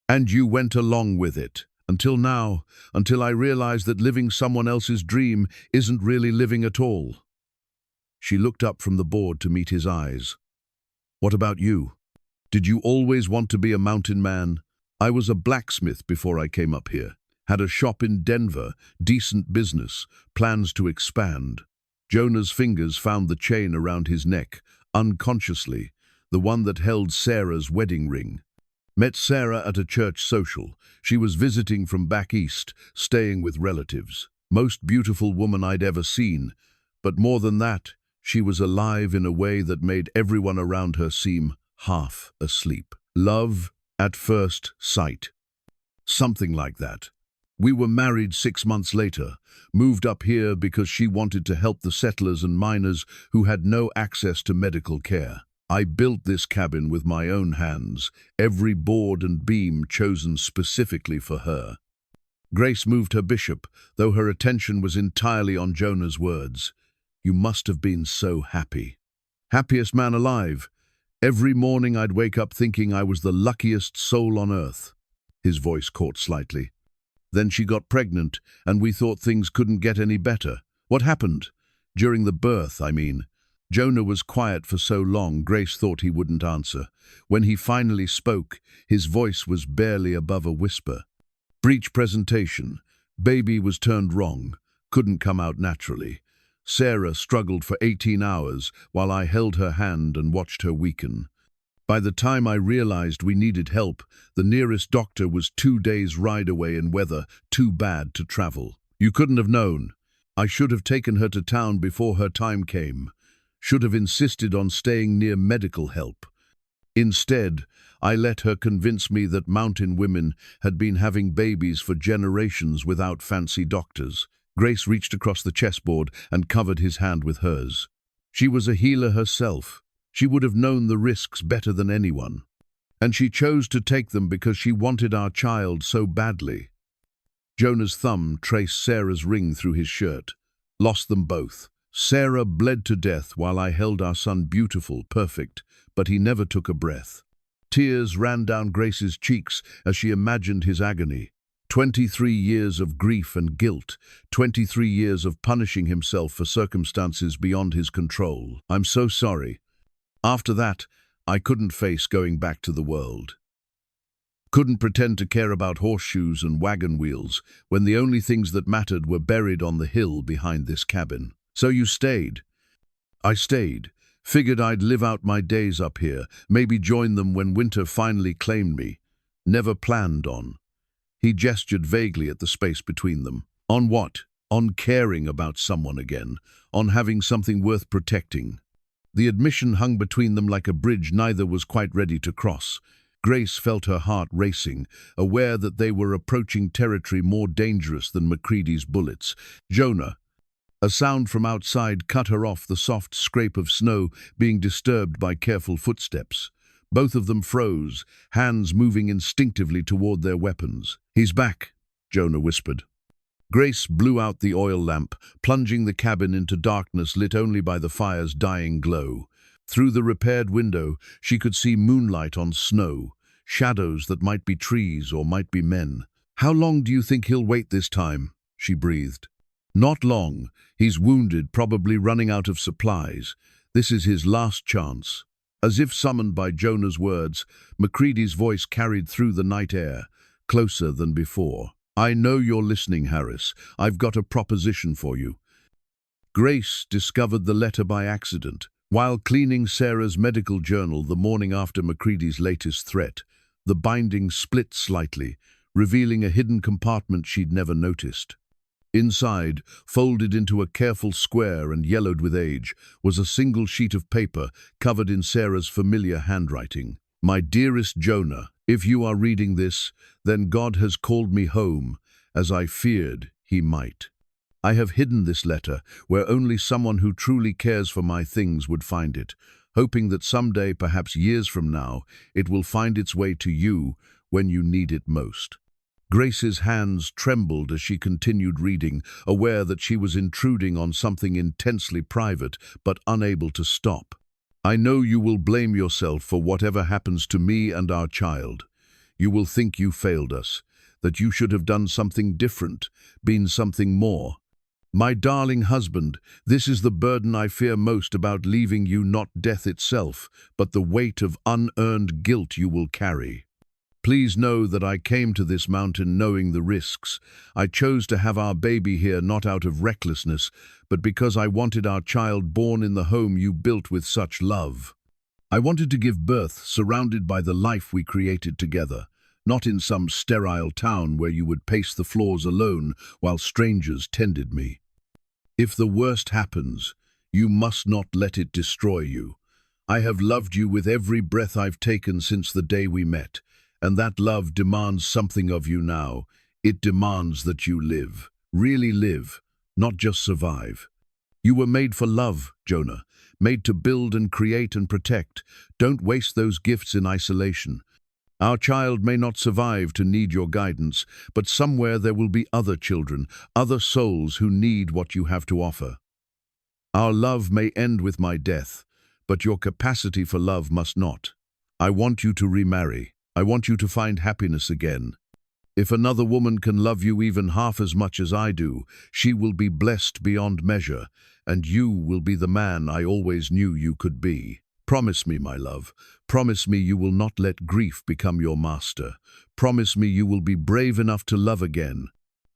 S1: And you went along with it. Until now, until I realized that living someone else's dream isn't really living at all. She looked up from the board to meet his eyes. What about you? Did you always want to be a mountain man? I was a blacksmith before I came up here. Had a shop in Denver, decent business, plans to expand. Jonah's fingers found the chain around his neck, unconsciously, the one that held Sarah's wedding ring. Met Sarah at a church social. She was visiting from back east, staying with relatives. Most beautiful woman I'd ever seen. But more than that, she was alive in a way that made everyone around her seem half asleep. Love at first sight. Something like that. We were married 6 months later, moved up here because she wanted to help the settlers and miners who had no access to medical care. I built this cabin with my own hands, every board and beam chosen specifically for her. Grace moved her bishop, though her attention was entirely on Jonah's words. You must have been so happy. Happiest man alive. Every morning I'd wake up thinking I was the luckiest soul on earth. His voice caught slightly. Then she got pregnant, and we thought things couldn't get any better. What happened? During the birth, I mean. Jonah was quiet for so long, Grace thought he wouldn't answer. When he finally spoke, his voice was barely above a whisper. Breech presentation. Baby was turned wrong. Couldn't come out naturally. Sarah struggled for 18 hours while I held her hand and watched her weaken. By the time I realized we needed help, the nearest doctor was 2 days' ride away in weather too bad to travel. You couldn't have known. I should have taken her to town before her time came. Should have insisted on staying near medical help. Instead, I let her convince me that mountain women had been having babies for generations without fancy doctors. Grace reached across the chessboard and covered his hand with hers. She was a healer herself. She would have known the risks better than anyone. And she chose to take them because she wanted our child so badly. Jonah's thumb traced Sarah's ring through his shirt. Lost them both. Sarah bled to death while I held our son beautiful, perfect, but he never took a breath. Tears ran down Grace's cheeks as she imagined his agony. 23 years of grief and guilt, 23 years of punishing himself for circumstances beyond his control. I'm so sorry. After that, I couldn't face going back to the world. Couldn't pretend to care about horseshoes and wagon wheels when the only things that mattered were buried on the hill behind this cabin. So you stayed. I stayed. Figured I'd live out my days up here, maybe join them when winter finally claimed me. Never planned on. He gestured vaguely at the space between them. On what? On caring about someone again. On having something worth protecting. The admission hung between them like a bridge neither was quite ready to cross. Grace felt her heart racing, aware that they were approaching territory more dangerous than Macready's bullets. Jonah. A sound from outside cut her off, the soft scrape of snow being disturbed by careful footsteps. Both of them froze, hands moving instinctively toward their weapons. He's back, Jonah whispered. Grace blew out the oil lamp, plunging the cabin into darkness lit only by the fire's dying glow. Through the repaired window, she could see moonlight on snow, shadows that might be trees or might be men. How long do you think he'll wait this time? She breathed. Not long. He's wounded, probably running out of supplies. This is his last chance. As if summoned by Jonah's words, Macready's voice carried through the night air, closer than before. I know you're listening, Harris. I've got a proposition for you. Grace discovered the letter by accident, While cleaning Sarah's medical journal the morning after Macready's latest threat, the binding split slightly, revealing a hidden compartment she'd never noticed. Inside, folded into a careful square and yellowed with age, was a single sheet of paper covered in Sarah's familiar handwriting. "My dearest Jonah, if you are reading this, then God has called me home, as I feared he might. I have hidden this letter where only someone who truly cares for my things would find it, hoping that someday, perhaps years from now, it will find its way to you when you need it most." Grace's hands trembled as she continued reading, aware that she was intruding on something intensely private, but unable to stop. "I know you will blame yourself for whatever happens to me and our child. You will think you failed us, that you should have done something different, been something more. My darling husband, this is the burden I fear most about leaving you, not death itself, but the weight of unearned guilt you will carry. Please know that I came to this mountain knowing the risks. I chose to have our baby here not out of recklessness, but because I wanted our child born in the home you built with such love. I wanted to give birth surrounded by the life we created together, not in some sterile town where you would pace the floors alone while strangers tended me. If the worst happens, you must not let it destroy you. I have loved you with every breath I've taken since the day we met, and that love demands something of you now. It demands that you live, really live, not just survive. You were made for love, Jonah, made to build and create and protect. Don't waste those gifts in isolation. Our child may not survive to need your guidance, but somewhere there will be other children, other souls who need what you have to offer. Our love may end with my death, but your capacity for love must not. I want you to remarry. I want you to find happiness again. If another woman can love you even half as much as I do, she will be blessed beyond measure, and you will be the man I always knew you could be. Promise me, my love. Promise me you will not let grief become your master. Promise me you will be brave enough to love again.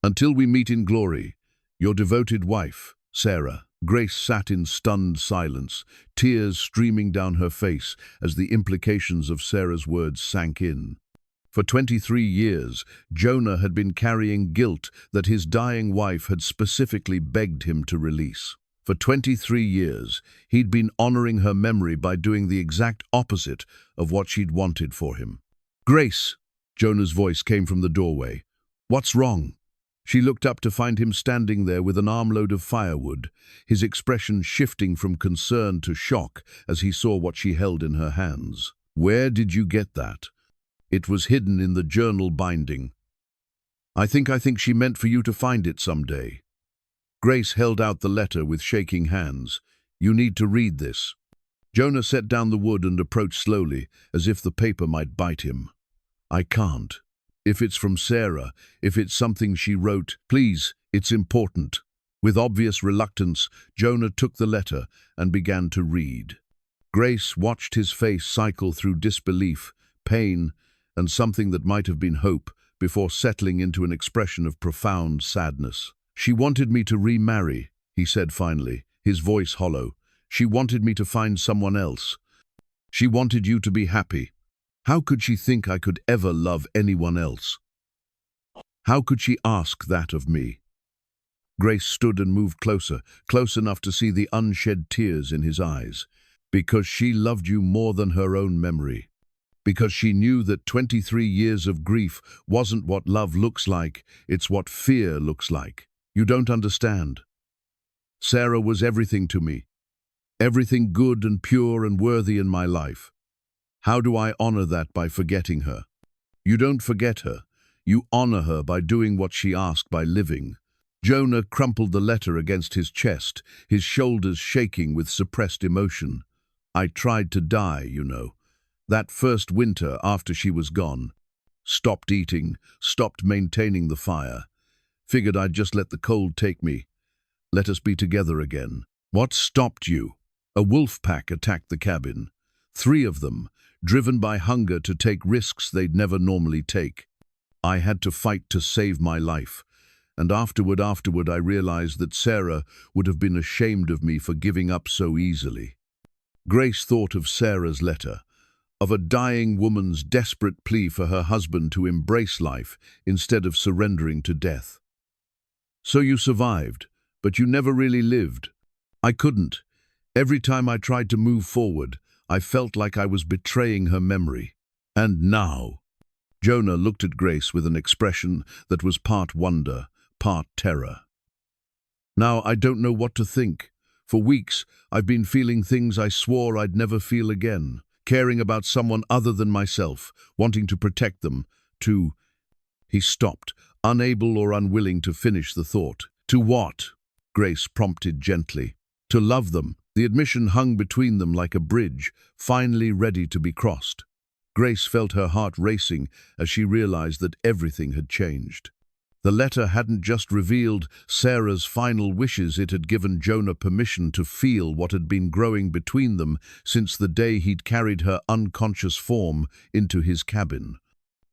S1: Until we meet in glory, your devoted wife, Sarah." Grace sat in stunned silence, tears streaming down her face as the implications of Sarah's words sank in. For 23 years, Jonah had been carrying guilt that his dying wife had specifically begged him to release. For 23 years, he'd been honoring her memory by doing the exact opposite of what she'd wanted for him. "Grace," Jonah's voice came from the doorway. "What's wrong?" She looked up to find him standing there with an armload of firewood, his expression shifting from concern to shock as he saw what she held in her hands. "Where did you get that?" "It was hidden in the journal binding. I think she meant for you to find it someday." Grace held out the letter with shaking hands. "You need to read this." Jonah set down the wood and approached slowly, as if the paper might bite him. "I can't. If it's from Sarah, if it's something she wrote, please, it's important." With obvious reluctance, Jonah took the letter and began to read. Grace watched his face cycle through disbelief, pain, and something that might have been hope, before settling into an expression of profound sadness. "She wanted me to remarry," he said finally, his voice hollow. "She wanted me to find someone else. She wanted you to be happy. How could she think I could ever love anyone else? How could she ask that of me?" Grace stood and moved closer, close enough to see the unshed tears in his eyes. "Because she loved you more than her own memory. Because she knew that 23 years of grief wasn't what love looks like, it's what fear looks like. You don't understand. Sarah was everything to me. Everything good and pure and worthy in my life. How do I honor that by forgetting her? You don't forget her. You honor her by doing what she asked, by living." Jonah crumpled the letter against his chest, his shoulders shaking with suppressed emotion. "I tried to die, you know. That first winter after she was gone. Stopped eating, stopped maintaining the fire. Figured I'd just let the cold take me. Let us be together again. What stopped you? A wolf pack attacked the cabin. 3 of them, driven by hunger to take risks they'd never normally take. I had to fight to save my life. And afterward I realized that Sarah would have been ashamed of me for giving up so easily. Grace thought of Sarah's letter, of a dying woman's desperate plea for her husband to embrace life instead of surrendering to death. "So you survived, but you never really lived." "I couldn't. Every time I tried to move forward, I felt like I was betraying her memory. And now—" Jonah looked at Grace with an expression that was part wonder, part terror. "Now I don't know what to think. For weeks, I've been feeling things I swore I'd never feel again, caring about someone other than myself, wanting to protect them, to—" He stopped, unable or unwilling to finish the thought. "To what?" Grace prompted gently. "To love them." The admission hung between them like a bridge, finally ready to be crossed. Grace felt her heart racing as she realized that everything had changed. The letter hadn't just revealed Sarah's final wishes, it had given Jonah permission to feel what had been growing between them since the day he'd carried her unconscious form into his cabin.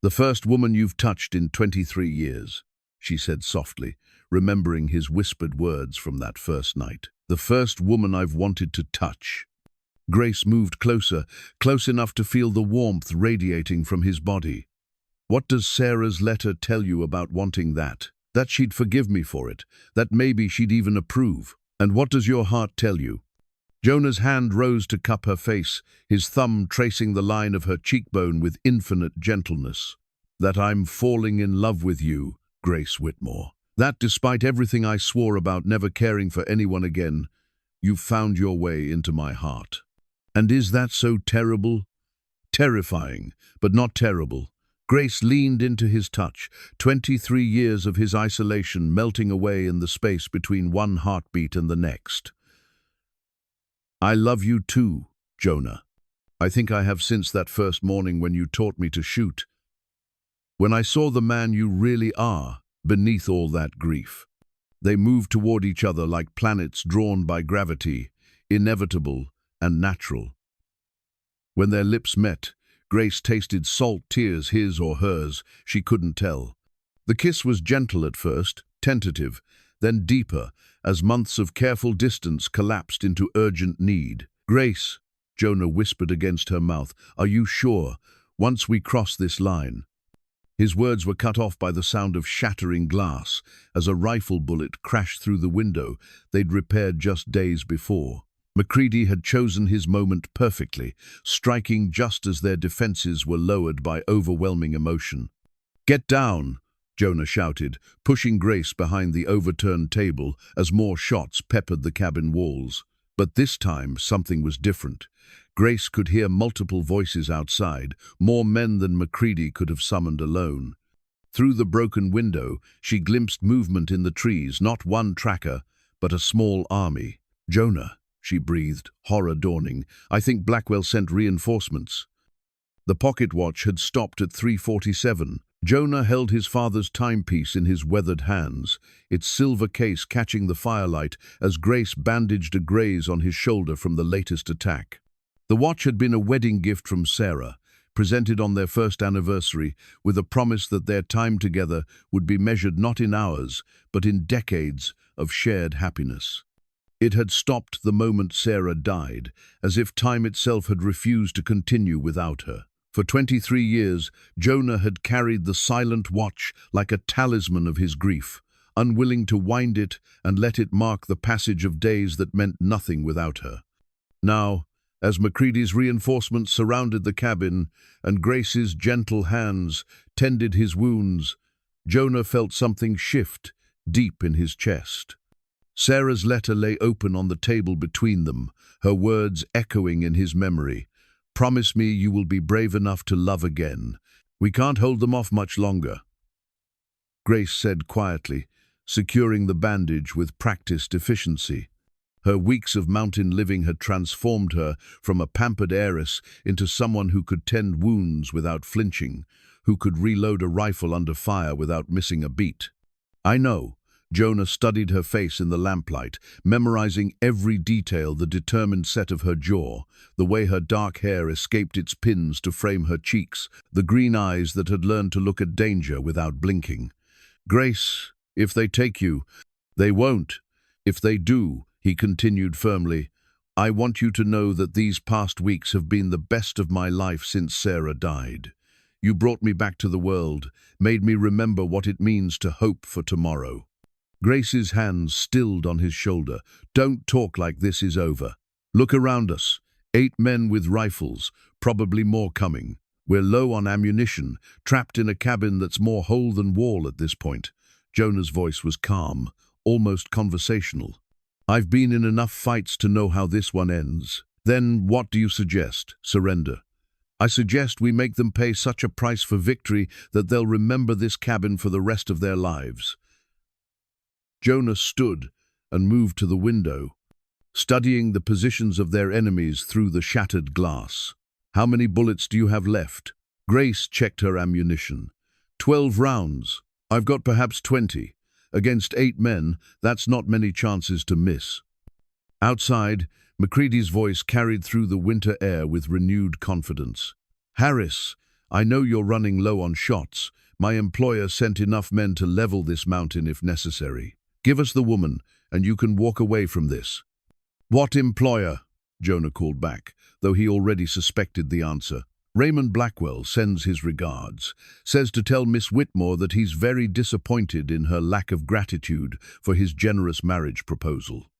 S1: "The first woman you've touched in 23 years, she said softly, remembering his whispered words from that first night. "The first woman I've wanted to touch." Grace moved closer, close enough to feel the warmth radiating from his body. "What does Sarah's letter tell you about wanting that? That she'd forgive me for it, that maybe she'd even approve. And what does your heart tell you?" Jonah's hand rose to cup her face, his thumb tracing the line of her cheekbone with infinite gentleness. "That I'm falling in love with you, Grace Whitmore. That despite everything I swore about never caring for anyone again, you've found your way into my heart." "And is that so terrible?" "Terrifying, but not terrible." Grace leaned into his touch, 23 years of his isolation melting away in the space between one heartbeat and the next. "I love you too, Jonah. I think I have since that first morning when you taught me to shoot. When I saw the man you really are, beneath all that grief." They moved toward each other like planets drawn by gravity, inevitable and natural. When their lips met, Grace tasted salt tears, his or hers, she couldn't tell. The kiss was gentle at first, tentative, then deeper, as months of careful distance collapsed into urgent need. "Grace," Jonah whispered against her mouth, "are you sure? Once we cross this line—" His words were cut off by the sound of shattering glass as a rifle bullet crashed through the window they'd repaired just days before. McCready had chosen his moment perfectly, striking just as their defenses were lowered by overwhelming emotion. "Get down!" Jonah shouted, pushing Grace behind the overturned table as more shots peppered the cabin walls. But this time, something was different. Grace could hear multiple voices outside, more men than McCready could have summoned alone. Through the broken window, she glimpsed movement in the trees, not one tracker, but a small army. "Jonah," she breathed, horror dawning. "I think Blackwell sent reinforcements." The pocket watch had stopped at 3:47. Jonah held his father's timepiece in his weathered hands, its silver case catching the firelight as Grace bandaged a graze on his shoulder from the latest attack. The watch had been a wedding gift from Sarah, presented on their first anniversary, with a promise that their time together would be measured not in hours, but in decades of shared happiness. It had stopped the moment Sarah died, as if time itself had refused to continue without her. For 23 years, Jonah had carried the silent watch like a talisman of his grief, unwilling to wind it and let it mark the passage of days that meant nothing without her. Now, as McCready's reinforcements surrounded the cabin and Grace's gentle hands tended his wounds, Jonah felt something shift deep in his chest. Sarah's letter lay open on the table between them, her words echoing in his memory. "Promise me you will be brave enough to love again. We can't hold them off much longer," Grace said quietly, securing the bandage with practiced efficiency. Her weeks of mountain living had transformed her from a pampered heiress into someone who could tend wounds without flinching, who could reload a rifle under fire without missing a beat. "I know." Jonah studied her face in the lamplight, memorizing every detail, the determined set of her jaw, the way her dark hair escaped its pins to frame her cheeks, the green eyes that had learned to look at danger without blinking. "Grace, if they take you, they won't. If they do," he continued firmly, I want you to know that these past weeks have been the best of my life since Sarah died. You brought me back to the world, made me remember what it means to hope for tomorrow." Grace's hands stilled on his shoulder. "Don't talk like this is over. Look around us. 8 men with rifles, probably more coming. We're low on ammunition, trapped in a cabin that's more hole than wall at this point." Jonah's voice was calm, almost conversational. "I've been in enough fights to know how this one ends." "Then what do you suggest? Surrender?" "I suggest we make them pay such a price for victory that they'll remember this cabin for the rest of their lives." Jonah stood and moved to the window, studying the positions of their enemies through the shattered glass. "How many bullets do you have left?" Grace checked her ammunition. 12 rounds. I've got perhaps 20. Against 8 men, that's not many chances to miss." Outside, McCready's voice carried through the winter air with renewed confidence. "Harris, I know you're running low on shots. My employer sent enough men to level this mountain if necessary. Give us the woman, and you can walk away from this." "What employer?" Jonah called back, though he already suspected the answer. "Raymond Blackwell sends his regards. Says to tell Miss Whitmore that he's very disappointed in her lack of gratitude for his generous marriage proposal."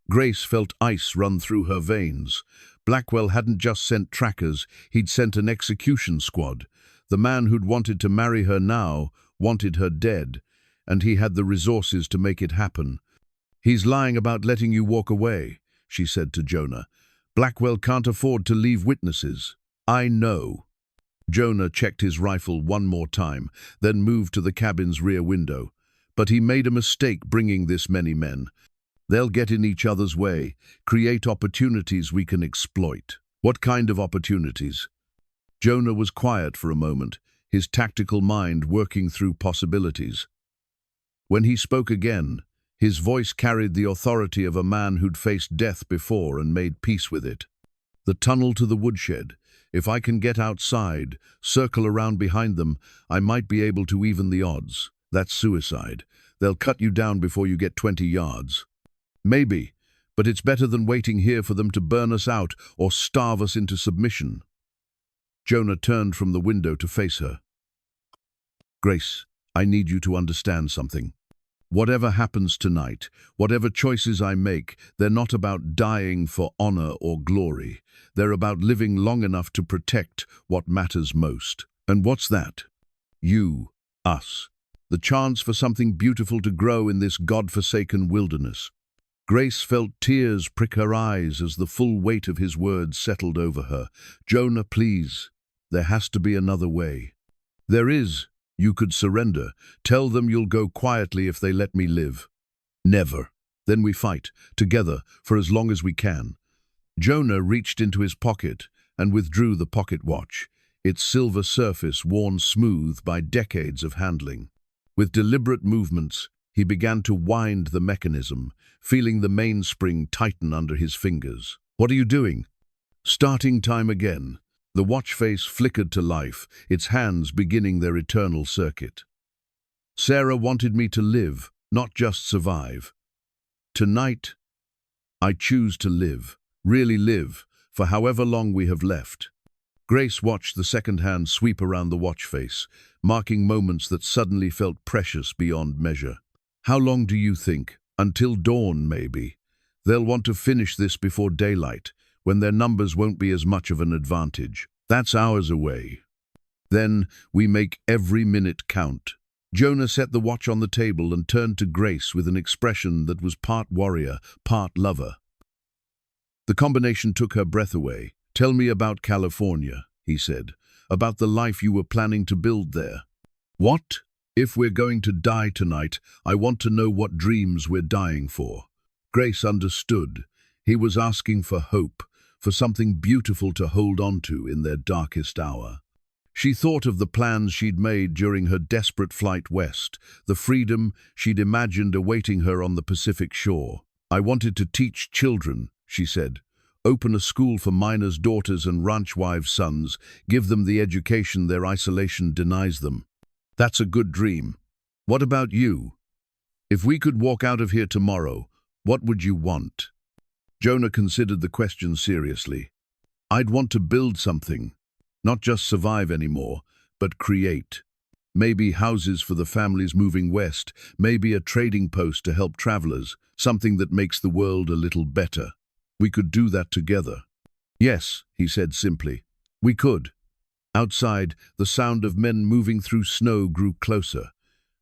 S1: Grace felt ice run through her veins. Blackwell hadn't just sent trackers, he'd sent an execution squad. The man who'd wanted to marry her now wanted her dead, and he had the resources to make it happen. "He's lying about letting you walk away," she said to Jonah. "Blackwell can't afford to leave witnesses." "I know." Jonah checked his rifle one more time, then moved to the cabin's rear window. "But he made a mistake bringing this many men. They'll get in each other's way, create opportunities we can exploit." "What kind of opportunities?" Jonah was quiet for a moment, his tactical mind working through possibilities. When he spoke again, his voice carried the authority of a man who'd faced death before and made peace with it. "The tunnel to the woodshed. If I can get outside, circle around behind them, I might be able to even the odds. That's suicide. They'll cut you down before you get 20 yards. "Maybe, but it's better than waiting here for them to burn us out or starve us into submission." Jonah turned from the window to face her. "Grace, I need you to understand something. Whatever happens tonight, whatever choices I make, they're not about dying for honor or glory. They're about living long enough to protect what matters most. And what's that? You, us. The chance for something beautiful to grow in this God-forsaken wilderness." Grace felt tears prick her eyes as the full weight of his words settled over her. "Jonah, please. There has to be another way." "There is. You could surrender. Tell them you'll go quietly if they let me live." "Never. Then we fight, together, for as long as we can." Jonah reached into his pocket and withdrew the pocket watch, its silver surface worn smooth by decades of handling. With deliberate movements, he began to wind the mechanism, feeling the mainspring tighten under his fingers. "What are you doing?" "Starting time again." The watch face flickered to life, its hands beginning their eternal circuit. "Sarah wanted me to live, not just survive. Tonight, I choose to live, really live, for however long we have left." Grace watched the second hand sweep around the watch face, marking moments that suddenly felt precious beyond measure. "How long do you think? Until dawn, maybe. They'll want to finish this before daylight, when their numbers won't be as much of an advantage. That's hours away. Then we make every minute count." Jonah set the watch on the table and turned to Grace with an expression that was part warrior, part lover. The combination took her breath away. "Tell me about California," he said, "about the life you were planning to build there." "What? If we're going to die tonight, I want to know what dreams we're dying for." Grace understood. He was asking for hope, for something beautiful to hold on to in their darkest hour. She thought of the plans she'd made during her desperate flight west, the freedom she'd imagined awaiting her on the Pacific shore. "I wanted to teach children," she said. "Open a school for miners' daughters and ranch wives' sons, give them the education their isolation denies them." "That's a good dream. What about you? If we could walk out of here tomorrow, what would you want?" Jonah considered the question seriously. I'd want to build something, not just survive anymore, but create. Maybe houses for the families moving west, maybe a trading post to help travelers, something that makes the world a little better. We could do that together. Yes, he said simply. We could. Outside, the sound of men moving through snow grew closer.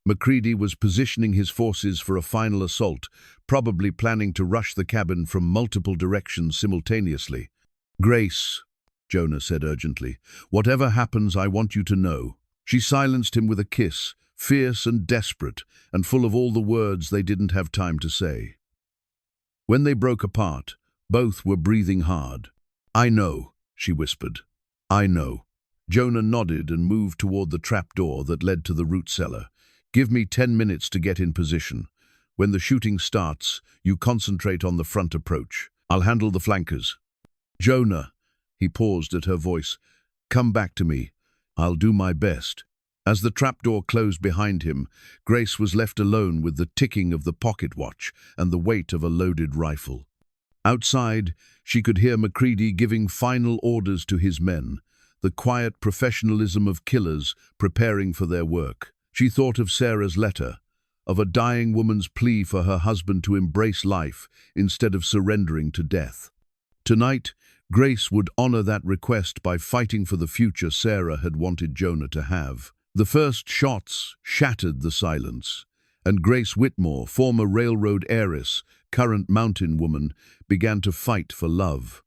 S1: Macready was positioning his forces for a final assault, probably planning to rush the cabin from multiple directions simultaneously. Grace, Jonah said urgently, whatever happens, I want you to know. She silenced him with a kiss, fierce and desperate, and full of all the words they didn't have time to say. When they broke apart, both were breathing hard. I know, she whispered. I know. Jonah nodded and moved toward the trapdoor that led to the root cellar. Give me 10 minutes to get in position. When the shooting starts, you concentrate on the front approach. I'll handle the flankers. Jonah, he paused at her voice, come back to me. I'll do my best. As the trapdoor closed behind him, Grace was left alone with the ticking of the pocket watch and the weight of a loaded rifle. Outside, she could hear Macready giving final orders to his men, the quiet professionalism of killers preparing for their work. She thought of Sarah's letter, of a dying woman's plea for her husband to embrace life instead of surrendering to death. Tonight, Grace would honor that request by fighting for the future Sarah had wanted Jonah to have. The first shots shattered the silence, and Grace Whitmore, former railroad heiress, current mountain woman, began to fight for love.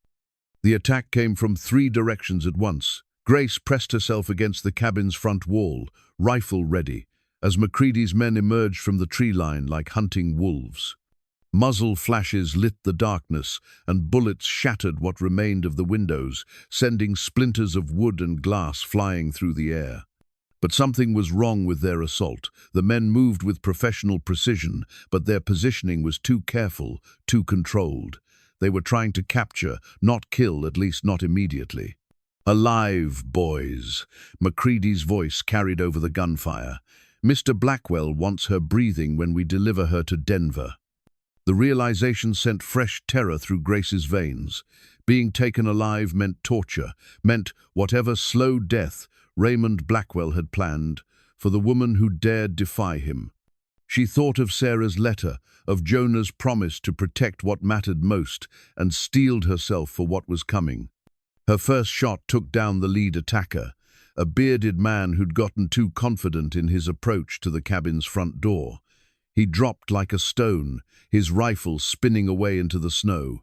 S1: The attack came from 3 directions at once. Grace pressed herself against the cabin's front wall, rifle ready, as Macready's men emerged from the tree line like hunting wolves. Muzzle flashes lit the darkness, and bullets shattered what remained of the windows, sending splinters of wood and glass flying through the air. But something was wrong with their assault. The men moved with professional precision, but their positioning was too careful, too controlled. They were trying to capture, not kill, at least not immediately. Alive, boys, Macready's voice carried over the gunfire. Mr. Blackwell wants her breathing when we deliver her to Denver. The realization sent fresh terror through Grace's veins. Being taken alive meant torture, meant whatever slow death Raymond Blackwell had planned for the woman who dared defy him. She thought of Sarah's letter, of Jonah's promise to protect what mattered most, and steeled herself for what was coming. Her first shot took down the lead attacker, a bearded man who'd gotten too confident in his approach to the cabin's front door. He dropped like a stone, his rifle spinning away into the snow.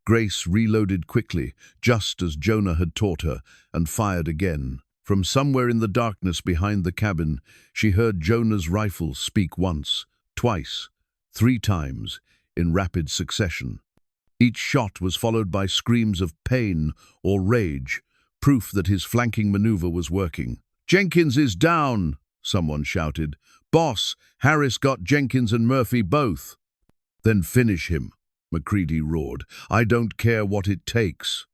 S1: Grace reloaded quickly, just as Jonah had taught her, and fired again. From somewhere in the darkness behind the cabin, she heard Jonah's rifle speak once, twice, 3 times, in rapid succession. Each shot was followed by screams of pain or rage, proof that his flanking maneuver was working. "Jenkins is down!" someone shouted. "Boss, Harris got Jenkins and Murphy both." "Then finish him," Macready roared. "I don't care what it takes."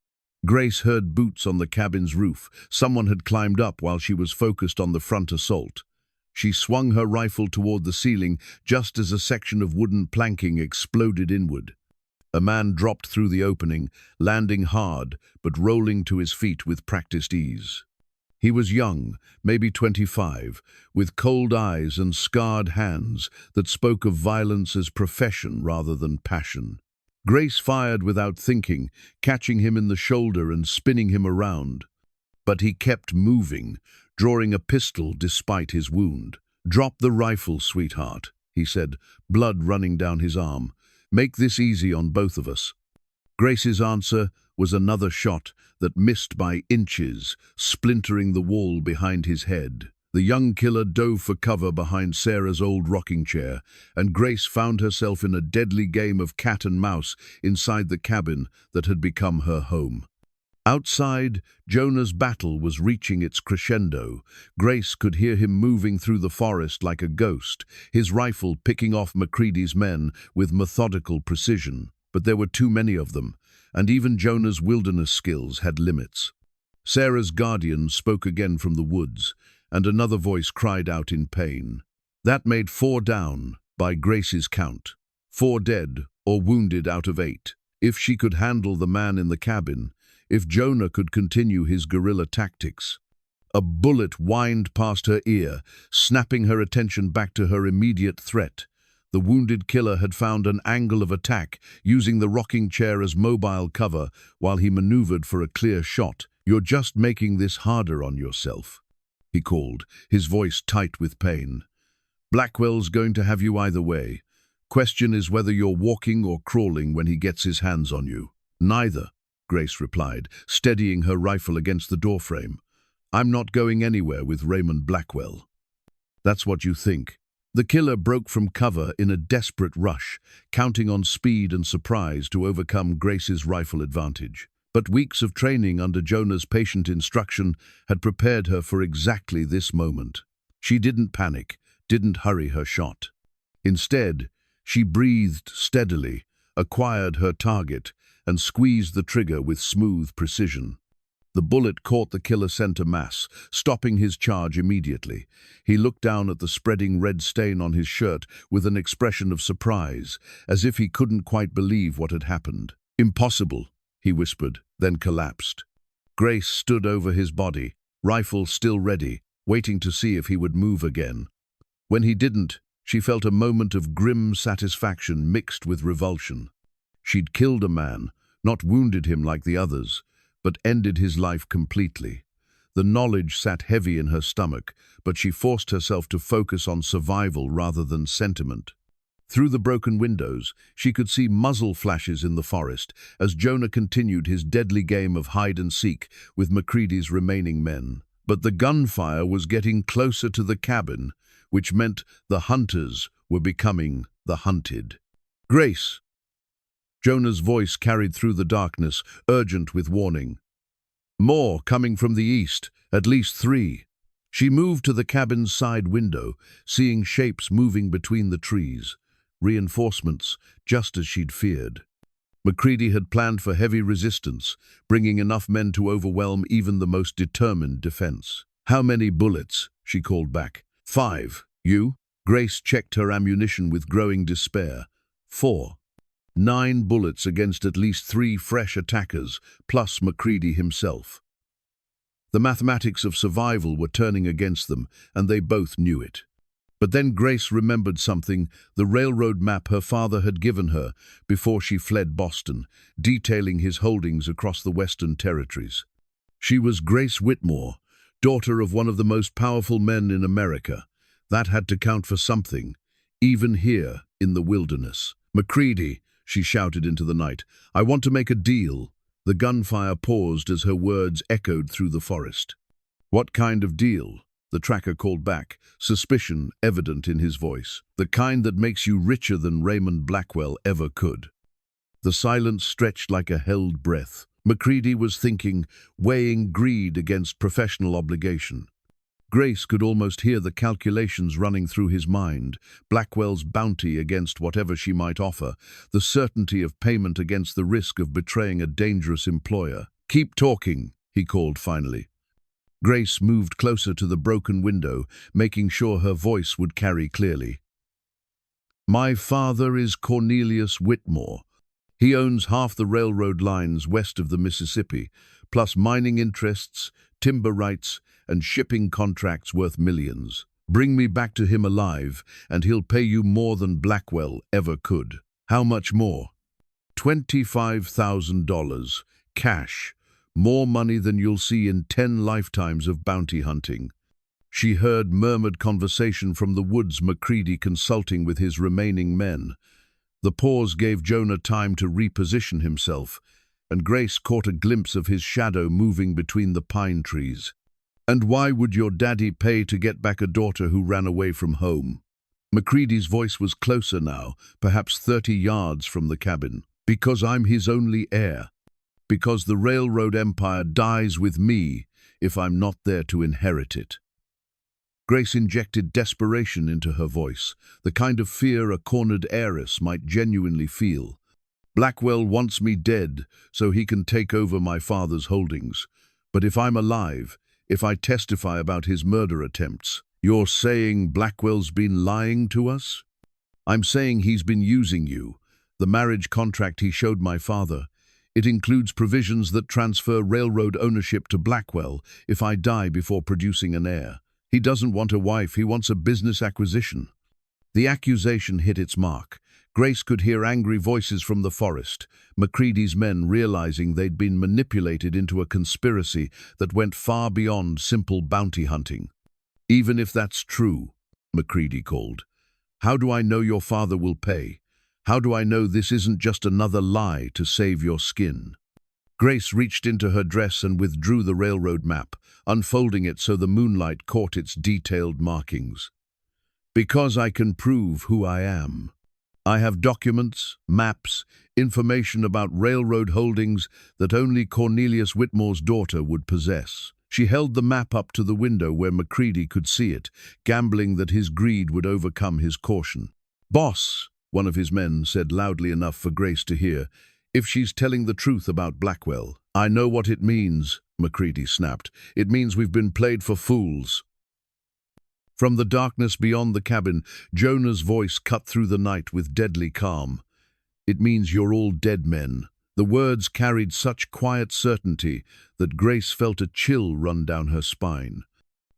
S1: Grace heard boots on the cabin's roof. Someone had climbed up while she was focused on the front assault. She swung her rifle toward the ceiling just as a section of wooden planking exploded inward. A man dropped through the opening, landing hard but rolling to his feet with practiced ease. He was young, maybe 25, with cold eyes and scarred hands that spoke of violence as profession rather than passion. Grace fired without thinking, catching him in the shoulder and spinning him around. But he kept moving, drawing a pistol despite his wound. "Drop the rifle, sweetheart," he said, blood running down his arm. "Make this easy on both of us." Grace's answer was another shot that missed by inches, splintering the wall behind his head. The young killer dove for cover behind Sarah's old rocking chair, and Grace found herself in a deadly game of cat and mouse inside the cabin that had become her home. Outside, Jonah's battle was reaching its crescendo. Grace could hear him moving through the forest like a ghost, his rifle picking off Macready's men with methodical precision. But there were too many of them, and even Jonah's wilderness skills had limits. Sarah's guardian spoke again from the woods, and another voice cried out in pain. That made 4 down, by Grace's count. 4 dead or wounded out of 8. If she could handle the man in the cabin, if Jonah could continue his guerrilla tactics. A bullet whined past her ear, snapping her attention back to her immediate threat. The wounded killer had found an angle of attack, using the rocking chair as mobile cover while he maneuvered for a clear shot. "You're just making this harder on yourself," he called, his voice tight with pain. "Blackwell's going to have you either way. Question is whether you're walking or crawling when he gets his hands on you." "Neither," Grace replied, steadying her rifle against the doorframe. "I'm not going anywhere with Raymond Blackwell." "That's what you think." The killer broke from cover in a desperate rush, counting on speed and surprise to overcome Grace's rifle advantage. But weeks of training under Jonah's patient instruction had prepared her for exactly this moment. She didn't panic, didn't hurry her shot. Instead, she breathed steadily, acquired her target, and squeezed the trigger with smooth precision. The bullet caught the killer center mass, stopping his charge immediately. He looked down at the spreading red stain on his shirt with an expression of surprise, as if he couldn't quite believe what had happened. "Impossible," he whispered, then collapsed. Grace stood over his body, rifle still ready, waiting to see if he would move again. When he didn't, she felt a moment of grim satisfaction mixed with revulsion. She'd killed a man, not wounded him like the others, but ended his life completely. The knowledge sat heavy in her stomach, but she forced herself to focus on survival rather than sentiment. Through the broken windows, she could see muzzle flashes in the forest as Jonah continued his deadly game of hide-and-seek with Macready's remaining men. But the gunfire was getting closer to the cabin, which meant the hunters were becoming the hunted. "Grace!" Jonah's voice carried through the darkness, urgent with warning. "More coming from the east, at least 3. She moved to the cabin's side window, seeing shapes moving between the trees. Reinforcements, just as she'd feared. Macready had planned for heavy resistance, bringing enough men to overwhelm even the most determined defense. "How many bullets?" she called back. 5. "You?" Grace checked her ammunition with growing despair. 4. 9 bullets against at least 3 fresh attackers, plus Macready himself. The mathematics of survival were turning against them, and they both knew it. But then Grace remembered something, the railroad map her father had given her before she fled Boston, detailing his holdings across the Western Territories. She was Grace Whitmore, daughter of one of the most powerful men in America. That had to count for something, even here in the wilderness. "Macready," she shouted into the night, "I want to make a deal." The gunfire paused as her words echoed through the forest. "What kind of deal?" the tracker called back, suspicion evident in his voice. "The kind that makes you richer than Raymond Blackwell ever could." The silence stretched like a held breath. Macready was thinking, weighing greed against professional obligation. Grace could almost hear the calculations running through his mind, Blackwell's bounty against whatever she might offer, the certainty of payment against the risk of betraying a dangerous employer. "Keep talking," he called finally. Grace moved closer to the broken window, making sure her voice would carry clearly. "My father is Cornelius Whitmore. He owns half the railroad lines west of the Mississippi, plus mining interests, timber rights, and shipping contracts worth millions. Bring me back to him alive, and he'll pay you more than Blackwell ever could." "How much more?" $25,000, cash, more money than you'll see in 10 lifetimes of bounty hunting. She heard murmured conversation from the woods, Macready consulting with his remaining men. The pause gave Jonah time to reposition himself, and Grace caught a glimpse of his shadow moving between the pine trees. "And why would your daddy pay to get back a daughter who ran away from home?" Macready's voice was closer now, perhaps 30 yards from the cabin. "Because I'm his only heir. Because the railroad empire dies with me if I'm not there to inherit it." Grace injected desperation into her voice, the kind of fear a cornered heiress might genuinely feel. "Blackwell wants me dead so he can take over my father's holdings. But if I'm alive, if I testify about his murder attempts, you're saying Blackwell's been lying to us?" "I'm saying he's been using you, The marriage contract he showed my father. It includes provisions that transfer railroad ownership to Blackwell if I die before producing an heir. He doesn't want a wife, he wants a business acquisition. The accusation hit its mark. Grace could hear angry voices from the forest, Macready's men realizing they'd been manipulated into a conspiracy that went far beyond simple bounty hunting. Even if that's true, Macready called, how do I know your father will pay? How do I know this isn't just another lie to save your skin? Grace reached into her dress and withdrew the railroad map, unfolding it so the moonlight caught its detailed markings. Because I can prove who I am. I have documents, maps, information about railroad holdings that only Cornelius Whitmore's daughter would possess. She held the map up to the window where Macready could see it, gambling that his greed would overcome his caution. "Boss," one of his men said loudly enough for Grace to hear, "if she's telling the truth about Blackwell." "I know what it means," Macready snapped. "It means we've been played for fools." From the darkness beyond the cabin, Jonah's voice cut through the night with deadly calm. "It means you're all dead men." The words carried such quiet certainty that Grace felt a chill run down her spine.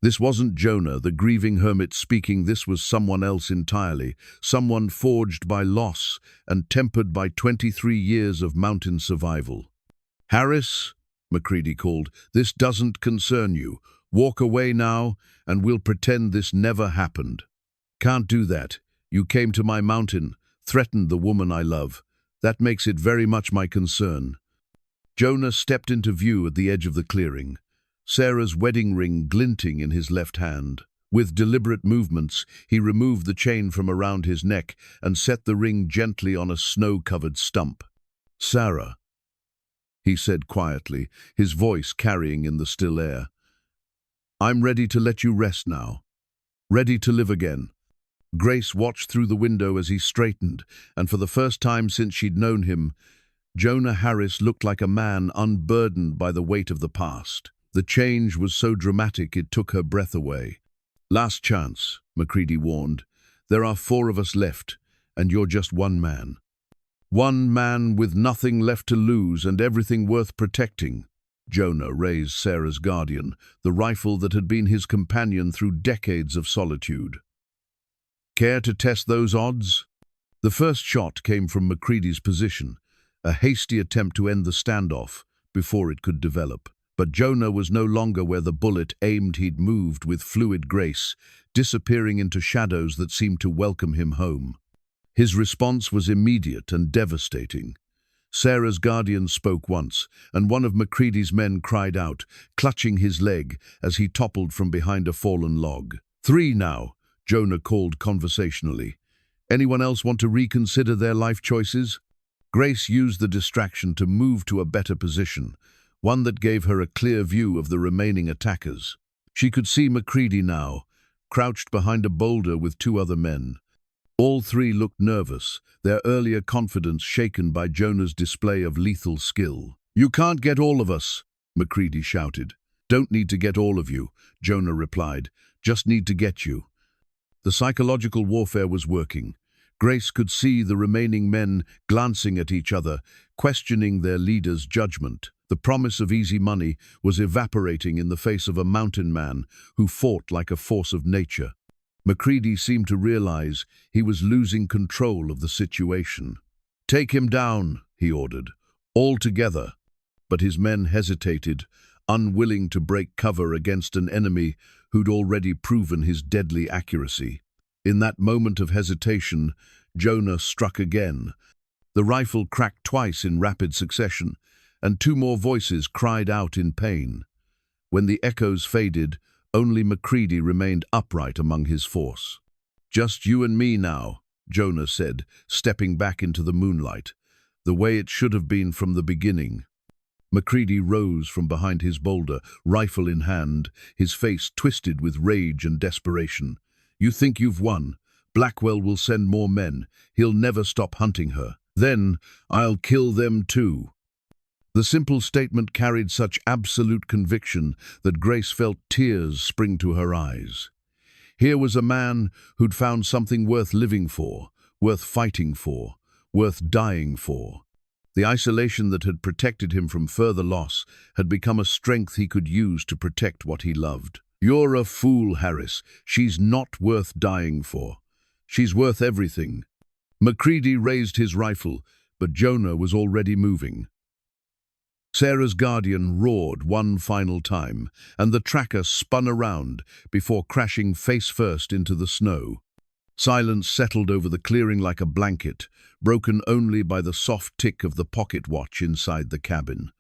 S1: This wasn't Jonah, the grieving hermit, speaking. This was someone else entirely, someone forged by loss and tempered by 23 years of mountain survival. "Harris," Macready called, "this doesn't concern you. Walk away now, and we'll pretend this never happened." "Can't do that. You came to my mountain, threatened the woman I love. That makes it very much my concern." Jonah stepped into view at the edge of the clearing, Sarah's wedding ring glinting in his left hand. With deliberate movements, he removed the chain from around his neck and set the ring gently on a snow-covered stump. "Sarah," he said quietly, his voice carrying in the still air, "I'm ready to let you rest now. Ready to live again." Grace watched through the window as he straightened, and for the first time since she'd known him, Jonah Harris looked like a man unburdened by the weight of the past. The change was so dramatic it took her breath away. "Last chance," Macready warned. "There are 4 of us left, and you're just one man. One man with nothing left to lose and everything worth protecting." Jonah raised Sarah's guardian, the rifle that had been his companion through decades of solitude. "Care to test those odds?" The first shot came from Macready's position, a hasty attempt to end the standoff before it could develop. But Jonah was no longer where the bullet aimed. He'd moved with fluid grace, disappearing into shadows that seemed to welcome him home. His response was immediate and devastating. Sarah's guardian spoke once, and one of Macready's men cried out, clutching his leg as he toppled from behind a fallen log. "3 now," Jonah called conversationally. "Anyone else want to reconsider their life choices?" Grace used the distraction to move to a better position, one that gave her a clear view of the remaining attackers. She could see Macready now, crouched behind a boulder with 2 other men. All 3 looked nervous, their earlier confidence shaken by Jonah's display of lethal skill. "You can't get all of us," Macready shouted. "Don't need to get all of you," Jonah replied. "Just need to get you." The psychological warfare was working. Grace could see the remaining men glancing at each other, questioning their leader's judgment. The promise of easy money was evaporating in the face of a mountain man who fought like a force of nature. Macready seemed to realize he was losing control of the situation. "Take him down," he ordered, "all together." But his men hesitated, unwilling to break cover against an enemy who'd already proven his deadly accuracy. In that moment of hesitation, Jonah struck again. The rifle cracked twice in rapid succession, and 2 more voices cried out in pain. When the echoes faded, only Macready remained upright among his force. "Just you and me now," Jonah said, stepping back into the moonlight, "the way it should have been from the beginning." Macready rose from behind his boulder, rifle in hand, his face twisted with rage and desperation. "You think you've won? Blackwell will send more men. He'll never stop hunting her. Then I'll kill them too." The simple statement carried such absolute conviction that Grace felt tears spring to her eyes. Here was a man who'd found something worth living for, worth fighting for, worth dying for. The isolation that had protected him from further loss had become a strength he could use to protect what he loved. "You're a fool, Harris. She's not worth dying for. She's worth everything." Macready raised his rifle, but Jonah was already moving. Sarah's guardian roared one final time, and the tracker spun around before crashing face first into the snow. Silence settled over the clearing like a blanket, broken only by the soft tick of the pocket watch inside the cabin.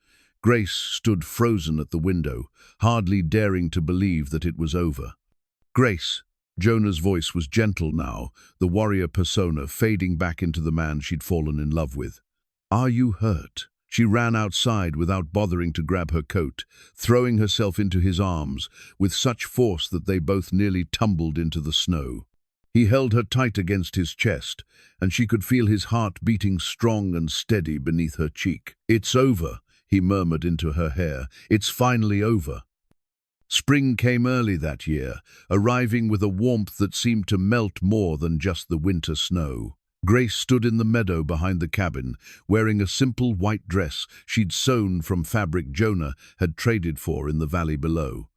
S1: Grace stood frozen at the window, hardly daring to believe that it was over. "Grace." Jonah's voice was gentle now, the warrior persona fading back into the man she'd fallen in love with. "Are you hurt?" She ran outside without bothering to grab her coat, throwing herself into his arms with such force that they both nearly tumbled into the snow. He held her tight against his chest, and she could feel his heart beating strong and steady beneath her cheek. "It's over," he murmured into her hair. "It's finally over." Spring came early that year, arriving with a warmth that seemed to melt more than just the winter snow. Grace stood in the meadow behind the cabin, wearing a simple white dress she'd sewn from fabric Jonah had traded for in the valley below.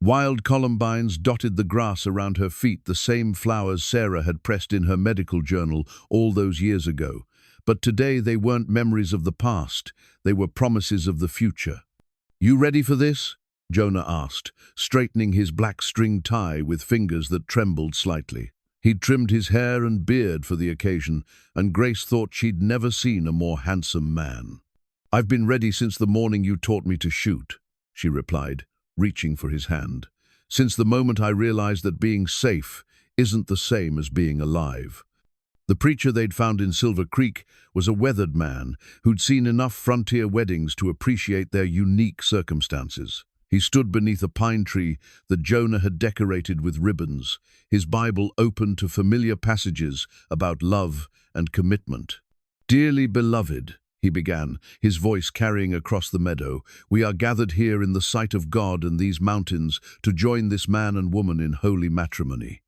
S1: Wild columbines dotted the grass around her feet, the same flowers Sarah had pressed in her medical journal all those years ago. But today they weren't memories of the past, they were promises of the future. "You ready for this?" Jonah asked, straightening his black string tie with fingers that trembled slightly. He'd trimmed his hair and beard for the occasion, and Grace thought she'd never seen a more handsome man. "I've been ready since the morning you taught me to shoot," she replied, reaching for his hand. "Since the moment I realized that being safe isn't the same as being alive." The preacher they'd found in Silver Creek was a weathered man who'd seen enough frontier weddings to appreciate their unique circumstances. He stood beneath a pine tree that Jonah had decorated with ribbons, his Bible open to familiar passages about love and commitment. "Dearly beloved," he began, his voice carrying across the meadow, "we are gathered here in the sight of God and these mountains to join this man and woman in holy matrimony."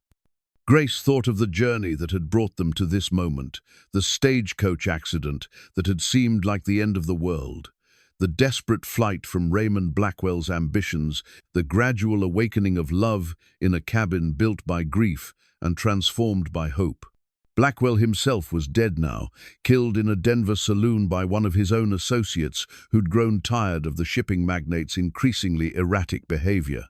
S1: Grace thought of the journey that had brought them to this moment, the stagecoach accident that had seemed like the end of the world. The desperate flight from Raymond Blackwell's ambitions, the gradual awakening of love in a cabin built by grief and transformed by hope. Blackwell himself was dead now, killed in a Denver saloon by one of his own associates who'd grown tired of the shipping magnate's increasingly erratic behavior.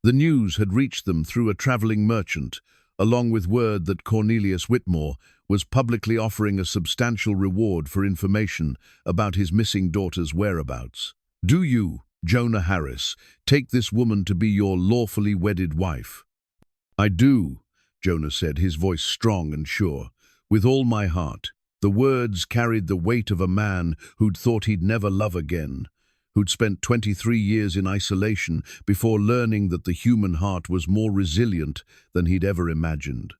S1: The news had reached them through a traveling merchant, along with word that Cornelius Whitmore was publicly offering a substantial reward for information about his missing daughter's whereabouts. "Do you, Jonah Harris, take this woman to be your lawfully wedded wife?" "I do," Jonah said, his voice strong and sure. "With all my heart." The words carried the weight of a man who'd thought he'd never love again, who'd spent 23 years in isolation before learning that the human heart was more resilient than he'd ever imagined.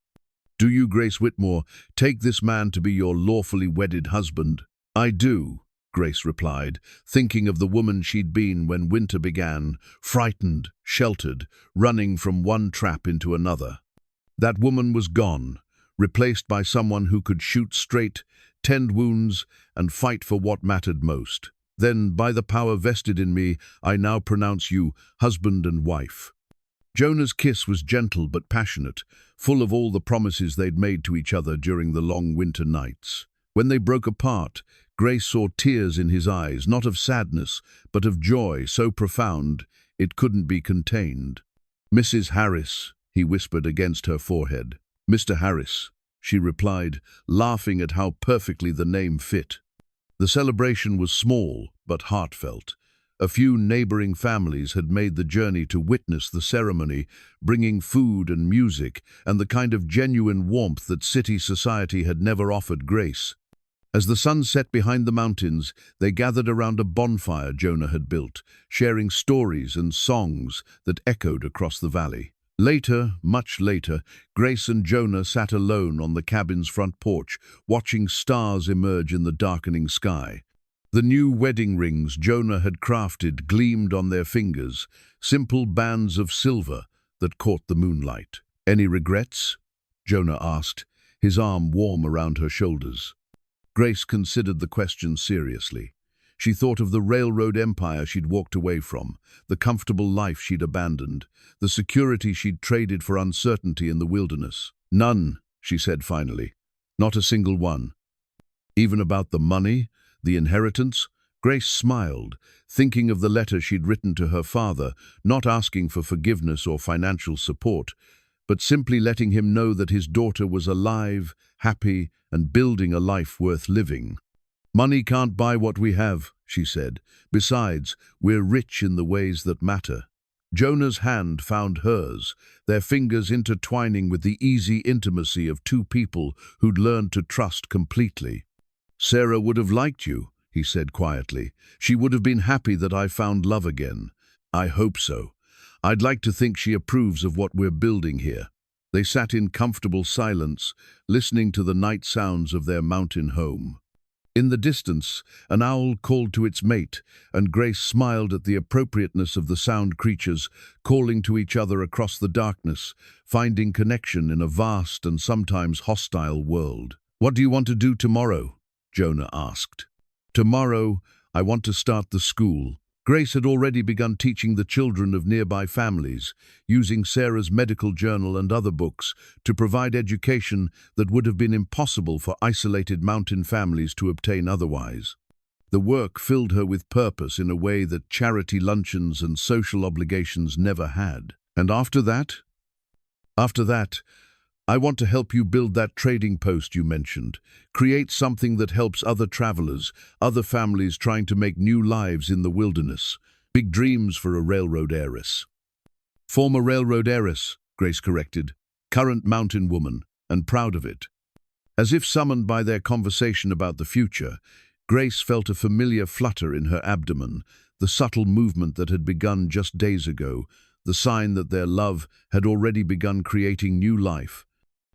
S1: "Do you, Grace Whitmore, take this man to be your lawfully wedded husband?" "I do," Grace replied, thinking of the woman she'd been when winter began, frightened, sheltered, running from one trap into another. That woman was gone, replaced by someone who could shoot straight, tend wounds, and fight for what mattered most. "Then, by the power vested in me, I now pronounce you husband and wife." Jonah's kiss was gentle but passionate, full of all the promises they'd made to each other during the long winter nights. When they broke apart, Grace saw tears in his eyes, not of sadness, but of joy so profound it couldn't be contained. "Mrs. Harris," he whispered against her forehead. "Mr. Harris," she replied, laughing at how perfectly the name fit. The celebration was small but heartfelt. A few neighboring families had made the journey to witness the ceremony, bringing food and music and the kind of genuine warmth that city society had never offered Grace. As the sun set behind the mountains, they gathered around a bonfire Jonah had built, sharing stories and songs that echoed across the valley. Later, much later, Grace and Jonah sat alone on the cabin's front porch, watching stars emerge in the darkening sky. The new wedding rings Jonah had crafted gleamed on their fingers, simple bands of silver that caught the moonlight. "Any regrets?" Jonah asked, his arm warm around her shoulders. Grace considered the question seriously. She thought of the railroad empire she'd walked away from, the comfortable life she'd abandoned, the security she'd traded for uncertainty in the wilderness. None, she said finally. Not a single one. Even about the money, the inheritance? Grace smiled, thinking of the letter she'd written to her father, not asking for forgiveness or financial support, but simply letting him know that his daughter was alive, happy, and building a life worth living. "Money can't buy what we have," she said. "Besides, we're rich in the ways that matter." Jonah's hand found hers, their fingers intertwining with the easy intimacy of two people who'd learned to trust completely. "Sarah would have liked you," he said quietly. "She would have been happy that I found love again. I hope so. I'd like to think she approves of what we're building here." They sat in comfortable silence, listening to the night sounds of their mountain home. In the distance, an owl called to its mate, and Grace smiled at the appropriateness of the sound creatures calling to each other across the darkness, finding connection in a vast and sometimes hostile world. "What do you want to do tomorrow?" Jonah asked. "Tomorrow, I want to start the school." Grace had already begun teaching the children of nearby families, using Sarah's medical journal and other books to provide education that would have been impossible for isolated mountain families to obtain otherwise. The work filled her with purpose in a way that charity luncheons and social obligations never had. "And after that? After that, I want to help you build that trading post you mentioned. Create something that helps other travelers, other families trying to make new lives in the wilderness. Big dreams for a railroad heiress." "Former railroad heiress," Grace corrected. "Current mountain woman, and proud of it." As if summoned by their conversation about the future, Grace felt a familiar flutter in her abdomen, the subtle movement that had begun just days ago, the sign that their love had already begun creating new life.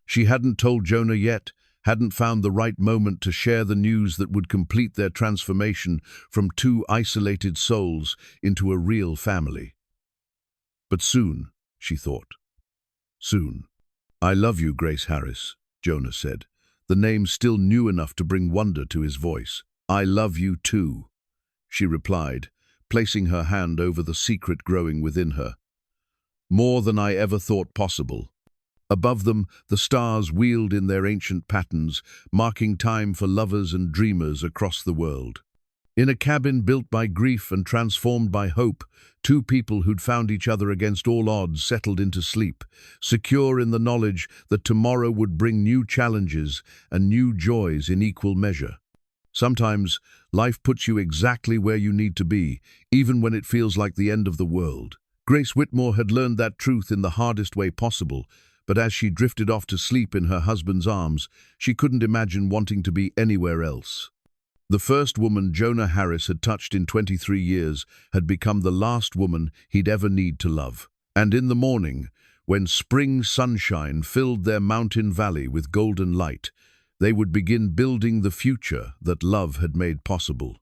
S1: She hadn't told Jonah yet, hadn't found the right moment to share the news that would complete their transformation from two isolated souls into a real family. But soon, she thought. Soon. "I love you, Grace Harris," Jonah said, the name still new enough to bring wonder to his voice. "I love you too," she replied, placing her hand over the secret growing within her. "More than I ever thought possible." Above them, the stars wheeled in their ancient patterns, marking time for lovers and dreamers across the world. In a cabin built by grief and transformed by hope, two people who'd found each other against all odds settled into sleep, secure in the knowledge that tomorrow would bring new challenges and new joys in equal measure. Sometimes, life puts you exactly where you need to be, even when it feels like the end of the world. Grace Whitmore had learned that truth in the hardest way possible, but as she drifted off to sleep in her husband's arms, she couldn't imagine wanting to be anywhere else. The first woman Jonah Harris had touched in 23 years had become the last woman he'd ever need to love. And in the morning, when spring sunshine filled their mountain valley with golden light, they would begin building the future that love had made possible.